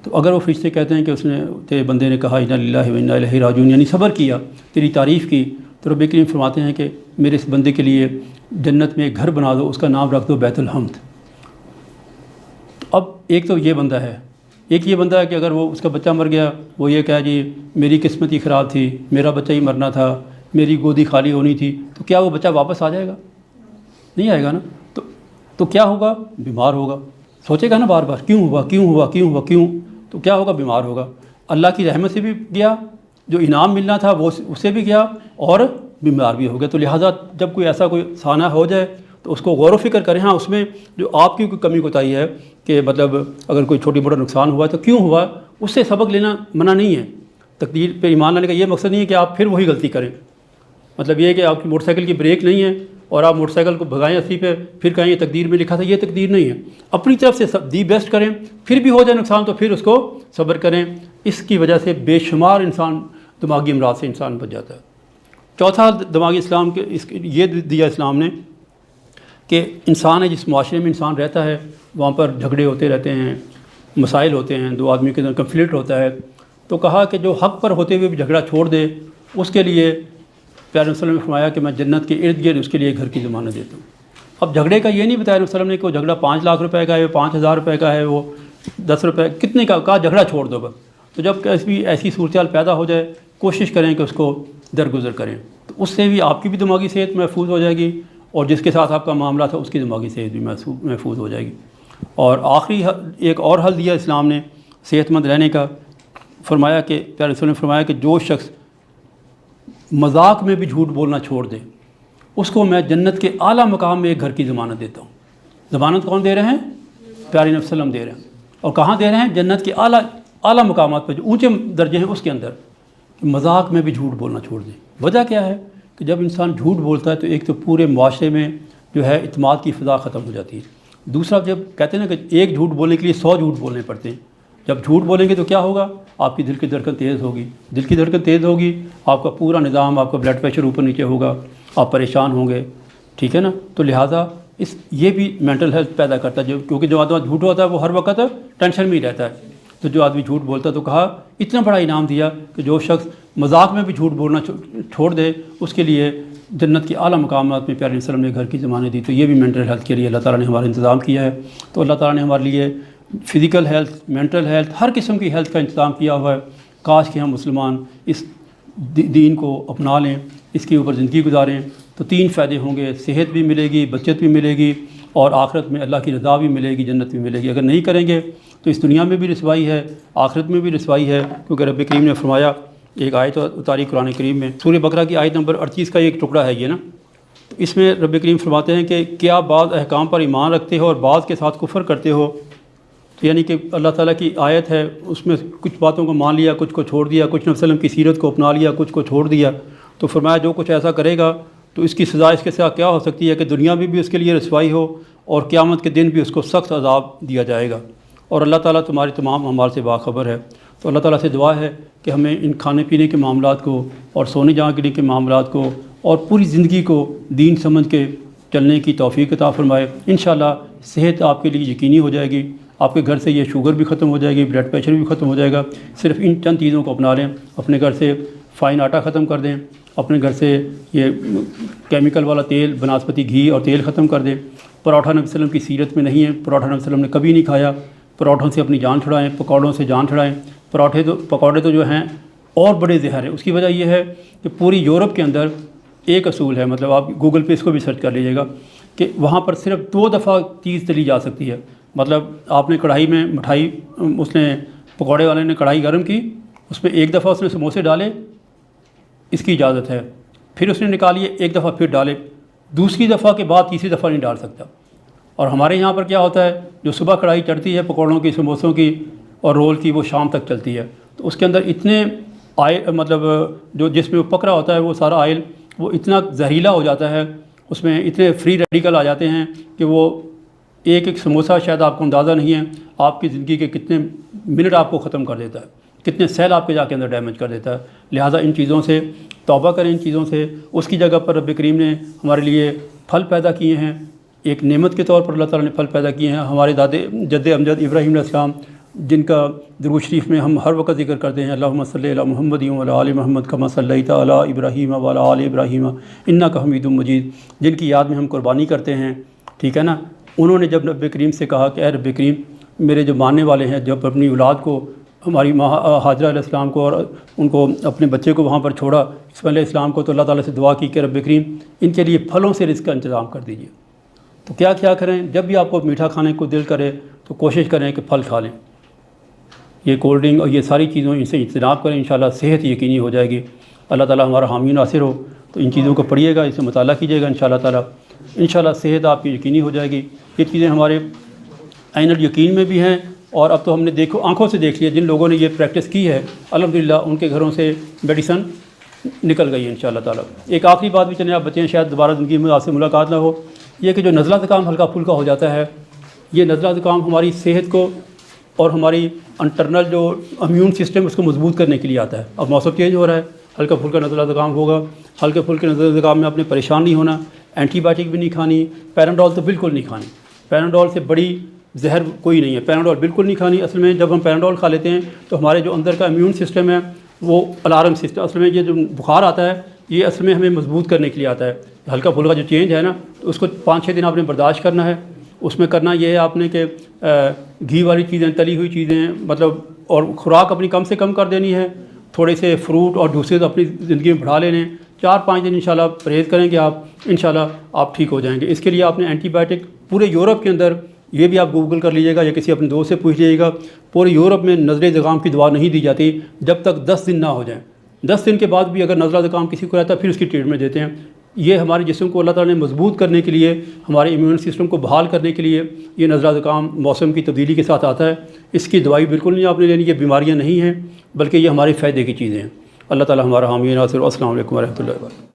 تو اگر وہ فرشتے کہتے ہیں کہ اس نے تیرے بندے نے کہا انا للہ و انا الیہ راجعون یعنی صبر کیا، تیری تعریف کی، تو رب کریم فرماتے ہیں کہ میرے اس بندے کے لیے جنت میں ایک گھر بنا دو، اس کا نام رکھ دو بیت الحمد۔ اب ایک تو یہ بندہ ہے، ایک یہ بندہ ہے کہ اگر وہ اس کا بچہ مر گیا، وہ یہ کہا جی میری قسمت ہی خراب تھی، میرا بچہ ہی مرنا تھا، میری گودی خالی ہونی تھی، تو کیا وہ بچہ واپس آ جائے گا؟ نہیں آئے گا نا۔ تو کیا ہوگا؟ بیمار ہوگا، سوچے گا نا بار بار کیوں ہوا کیوں ہوا کیوں ہوا کیوں، تو کیا ہوگا؟ بیمار ہوگا۔ اللہ کی رحمت سے بھی گیا، جو انعام ملنا تھا وہ اسے بھی گیا، اور بیمار بھی ہو گیا۔ تو لہٰذا جب کوئی ایسا کوئی سانحہ ہو جائے تو اس کو غور و فکر کریں۔ ہاں اس میں جو آپ کی کوئی کمی کوتاہی ہے کہ مطلب اگر کوئی چھوٹی موٹا نقصان ہوا ہے تو کیوں ہوا، اس سے سبق لینا منع نہیں ہے۔ تقدیر پہ ایمان لانے کا یہ مقصد نہیں ہے کہ آپ پھر وہی غلطی کریں۔ مطلب یہ ہے کہ آپ کی موٹر سائیکل کی بریک نہیں ہے اور آپ موٹر سائیکل کو بھگائیں 80 پہ، پھر کہیں یہ تقدیر میں لکھا تھا، یہ تقدیر نہیں ہے۔ اپنی طرف سے دی بیسٹ کریں، پھر بھی ہو جائے نقصان تو پھر اس کو صبر کریں۔ اس کی وجہ سے بے شمار انسان دماغی امراض سے انسان بچ جاتا ہے۔ چوتھا دماغی اسلام کے یہ دیا اسلام نے کہ انسان ہے، جس معاشرے میں انسان رہتا ہے وہاں پر جھگڑے ہوتے رہتے ہیں، مسائل ہوتے ہیں، دو آدمی کے اندر کنفلکٹ ہوتا ہے، تو کہا کہ جو حق پر ہوتے ہوئے بھی جھگڑا چھوڑ دے، اس کے لیے پیارے وسلم نے فرمایا کہ میں جنت کے ارد گرد اس کے لیے گھر کی ضمانت دیتا ہوں۔ اب جھگڑے کا یہ نہیں بتایا وسلم نے کہ وہ جھگڑا 5 لاکھ روپے کا ہے، 5,000 روپے کا ہے، وہ 10 روپے کتنے کا، کہا جھگڑا چھوڑ دو بس۔ تو جب کبھی ایسی صورتحال پیدا ہو جائے کوشش کریں کہ اس کو درگزر کریں، تو اس سے بھی آپ کی بھی دماغی صحت محفوظ ہو جائے گی، اور جس کے ساتھ آپ کا معاملہ تھا اس کی دماغی صحت بھی محفوظ ہو جائے گی۔ اور آخری ایک اور حل دیا اسلام نے صحت مند رہنے کا، فرمایا کہ پیارے رسول نے فرمایا کہ جو شخص مذاق میں بھی جھوٹ بولنا چھوڑ دے، اس کو میں جنت کے اعلیٰ مقام میں ایک گھر کی ضمانت دیتا ہوں۔ ضمانت کون دے رہے ہیں؟ پیارے نبی صلی اللہ علیہ وسلم دے رہے ہیں، اور کہاں دے رہے ہیں؟ جنت کے اعلیٰ مقامات پہ جو اونچے درجے ہیں اس کے اندر، کہ مذاق میں بھی جھوٹ بولنا چھوڑ دیں۔ وجہ کیا ہے کہ جب انسان جھوٹ بولتا ہے تو ایک تو پورے معاشرے میں جو ہے اعتماد کی فضا ختم ہو جاتی ہے، دوسرا جب کہتے ہیں نا کہ ایک جھوٹ بولنے کے لیے 100 جھوٹ بولنے پڑتے ہیں، جب جھوٹ بولیں گے تو کیا ہوگا؟ آپ کی دل کی دھڑکن تیز ہوگی، دل کی دھڑکن تیز ہوگی، آپ کا پورا نظام، آپ کا بلڈ پریشر اوپر نیچے ہوگا، آپ پریشان ہوں گے، ٹھیک ہے نا۔ تو لہٰذا یہ بھی مینٹل ہیلتھ پیدا کرتا ہے، کیونکہ جو آدمی جھوٹ ہوتا ہے وہ ہر وقت ٹینشن میں ہی رہتا ہے۔ تو جو آدمی جھوٹ بولتا ہے، تو کہا اتنا بڑا انعام دیا کہ جو شخص مذاق میں بھی جھوٹ بولنا چھوڑ دے، اس کے لیے جنت کے اعلیٰ مقامات میں پیارے نبی صلی اللہ علیہ وسلم نے گھر کی ضمانت دی۔ تو یہ بھی مینٹل ہیلتھ کے لیے اللہ تعالیٰ نے ہمارا انتظام کیا ہے۔ تو اللہ تعالیٰ نے ہمارے لیے فزیکل ہیلتھ، مینٹل ہیلتھ، ہر قسم کی ہیلتھ کا انتظام کیا ہوا ہے۔ کاش کہ ہم مسلمان اس دین کو اپنا لیں، اس کے اوپر زندگی گزاریں، تو 3 فائدے ہوں گے، صحت بھی ملے گی، بچت بھی ملے گی، اور آخرت میں اللہ کی رضا بھی ملے گی، جنت بھی ملے گی۔ اگر نہیں کریں گے تو اس دنیا میں بھی رسوائی ہے، آخرت میں بھی رسوائی ہے، کیونکہ رب کریم نے فرمایا، ایک آیت اتاری قرآن کریم میں، سورہ بقرہ کی آیت نمبر 38 کا ایک ٹکڑا ہے یہ نا، تو اس میں رب کریم فرماتے ہیں کہ کیا بعض احکام پر ایمان رکھتے ہو اور بعض کے ساتھ کفر کرتے ہو؟ یعنی کہ اللہ تعالیٰ کی آیت ہے، اس میں کچھ باتوں کو مان لیا، کچھ کو چھوڑ دیا، کچھ نبی صلی اللہ علیہ وسلم کی سیرت کو اپنا لیا، کچھ کو چھوڑ دیا۔ تو فرمایا جو کچھ ایسا کرے گا تو اس کی سزا اس کے ساتھ کیا ہو سکتی ہے کہ دنیا میں بھی اس کے لیے رسوائی ہو، اور قیامت کے دن بھی اس کو سخت عذاب دیا جائے گا۔ اور اللہ تعالیٰ تمہارے تمام اعمال سے باخبر ہے۔ تو اللہ تعالیٰ سے دعا ہے کہ ہمیں ان کھانے پینے کے معاملات کو اور سونے جاگنے کے معاملات کو اور پوری زندگی کو دین سمجھ کے چلنے کی توفیق عطا فرمائے۔ انشاءاللہ صحت آپ کے لیے یقینی ہو جائے گی، آپ کے گھر سے یہ شوگر بھی ختم ہو جائے گی، بلڈ پریشر بھی ختم ہو جائے گا۔ صرف ان چند چیزوں کو اپنا لیں، اپنے گھر سے فائن آٹا ختم کر دیں، اپنے گھر سے یہ کیمیکل والا تیل، بناسپتی گھی اور تیل ختم کر دیں۔ پراٹھا نبی صلی اللہ علیہ وسلم کی سیرت میں نہیں ہے، پراٹھا نبی صلی اللہ علیہ وسلم نے کبھی نہیں کھایا۔ پراٹھوں سے اپنی جان چھڑائیں، پکوڑوں سے جان چھڑائیں۔ پکوڑے تو جو ہیں اور بڑے زہر ہیں۔ اس کی وجہ یہ ہے کہ پوری یورپ کے اندر ایک اصول ہے، مطلب آپ گوگل پہ اس کو بھی سرچ کر لیجیے گا، کہ وہاں پر صرف 2 دفعہ چیز تلی جا سکتی ہے۔ مطلب آپ نے کڑھائی میں مٹھائی، اس نے پکوڑے والے نے کڑھائی گرم کی، اس میں ایک دفعہ اس نے سموسے ڈالے، اس کی اجازت ہے، پھر اس نے نکالیے، ایک دفعہ پھر ڈالے، دوسری دفعہ کے بعد تیسری دفعہ نہیں ڈال سکتا۔ اور ہمارے یہاں پر کیا ہوتا ہے، جو صبح کڑھائی چڑھتی ہے پکوڑوں کی، سموسوں کی اور رول کی، وہ شام تک چلتی ہے، تو اس کے اندر اتنے آئل، مطلب جو جس میں وہ پک رہا ہوتا ہے وہ سارا آئل وہ اتنا زہریلا ہو جاتا ہے، اس میں اتنے فری ریڈیکل آ جاتے ہیں کہ وہ ایک ایک سموسہ شاید آپ کو اندازہ نہیں ہے آپ کی زندگی کے کتنے منٹ آپ کو ختم کر دیتا ہے، کتنے سیل آپ کے جا کے اندر ڈیمیج کر دیتا ہے۔ لہٰذا ان چیزوں سے توبہ کریں، ان چیزوں سے۔ اس کی جگہ پر رب کریم نے ہمارے لیے پھل پیدا کیے ہیں، ایک نعمت کے طور پر اللہ تعالیٰ نے پھل پیدا کیے ہیں۔ ہمارے دادے جد امجد ابراہیم علیہ السلام جن کا درود شریف میں ہم ہر وقت ذکر کرتے ہیں، اللہم صلی علی محمد وعلی آل محمد کما صلیت علی ابراہیم وعلی آل ابراہیم انک حمید مجید، جن کی یاد میں ہم قربانی کرتے ہیں، ٹھیک ہے نا۔ انہوں نے جب نبی کریم سے کہا کہ اے رب کریم، میرے جو ماننے والے ہیں جب اپنی اولاد کو، ہماری ماں حاجرہ علیہ السلام کو اور ان کو اپنے بچے کو وہاں پر چھوڑا اسماعیل علیہ السلام کو، تو اللہ تعالیٰ سے دعا کی کہ رب کریم ان کے لیے پھلوں سے رزق کا انتظام کر دیجیے۔ تو کیا کریں، جب بھی آپ کو میٹھا کھانے کو دل کرے تو کوشش کریں کہ پھل کھا لیں، یہ کولڈ ڈرنک اور یہ ساری چیزوں ان سے اجتناب کریں، انشاءاللہ صحت یقینی ہو جائے گی۔ اللہ تعالیٰ ہمارا حامی ناصر ہو، تو ان چیزوں کو پڑھیے گا، اس سے مطالعہ کیجیے گا، انشاءاللہ تعالیٰ انشاءاللہ صحت آپ کی یقینی ہو جائے گی۔ یہ چیزیں ہمارے عین الیقین میں بھی ہیں، اور اب تو ہم نے آنکھوں سے دیکھ لیا، جن لوگوں نے یہ پریکٹس کی ہے الحمدللہ ان کے گھروں سے میڈیسن نکل گئی ہے انشاءاللہ تعالیٰ۔ ایک آخری بات بھی چلیں آپ بچیں، شاید دوبارہ زندگی میں آپ سے ملاقات نہ ہو، یہ کہ جو نزلہ زکام ہلکا پھلکا ہو جاتا ہے، یہ نزلہ زکام ہماری صحت کو اور ہماری انٹرنل جو امیون سسٹم اس کو مضبوط کرنے کے لیے آتا ہے۔ اب موسم چینج ہو رہا ہے، ہلکا پھلکا نزلہ زکام ہوگا، ہلکے پھلکے نزلہ زکام میں آپ نے پریشان نہیں ہونا، اینٹی بائیوٹک بھی نہیں کھانی، پیراڈول تو بالکل نہیں کھانی، پیراڈول سے بڑی زہر کوئی نہیں ہے، پیراڈول بالکل نہیں کھانی۔ اصل میں جب ہم پیراڈول کھا لیتے ہیں تو ہمارے جو اندر کا امیون سسٹم ہے وہ الارم سسٹم، اصل میں یہ جو بخار آتا ہے یہ اصل میں ہمیں مضبوط کرنے کے لیے آتا ہے۔ ہلکا پھلکا جو چینج ہے نا، تو اس کو 5-6 دن آپ نے برداشت کرنا ہے۔ اس میں کرنا یہ ہے آپ نے کہ گھی والی چیزیں، تلی ہوئی چیزیں مطلب، اور خوراک اپنی کم سے کم کر دینی ہے، تھوڑے سے فروٹ اور جوسز اپنی زندگی میں بڑھا لینے، 4-5 دن انشاءاللہ پرہیز کریں گے آپ، انشاءاللہ آپ ٹھیک ہو جائیں گے۔ اس کے لیے آپ نے اینٹی بائیوٹک پورے یورپ کے اندر، یہ بھی آپ گوگل کر لیجیے گا یا کسی اپنے دوست سے پوچھ لیجیے گا، پورے یورپ میں نزلہ زکام کی دوا نہیں دی جاتی جب تک 10 دن نہ ہو جائیں۔ 10 دن کے بعد بھی اگر نزلہ زکام کسی کو رہتا ہے پھر اس کی ٹریٹمنٹ دیتے ہیں۔ یہ ہمارے جسم کو اللہ تعالیٰ نے مضبوط کرنے کے لیے، ہمارے امیون سسٹم کو بحال کرنے کے لیے یہ نزلہ زکام موسم کی تبدیلی کے ساتھ آتا ہے۔ اس کی دوائی بالکل نہیں آپ نے لینی، یہ بیماریاں نہیں ہیں بلکہ یہ ہمارے فائدے کی چیزیں ہیں۔ اللہ تعالیٰ ہمارا حامی ناصر۔ السلام علیکم ورحمۃ اللہ وبرکاتہ۔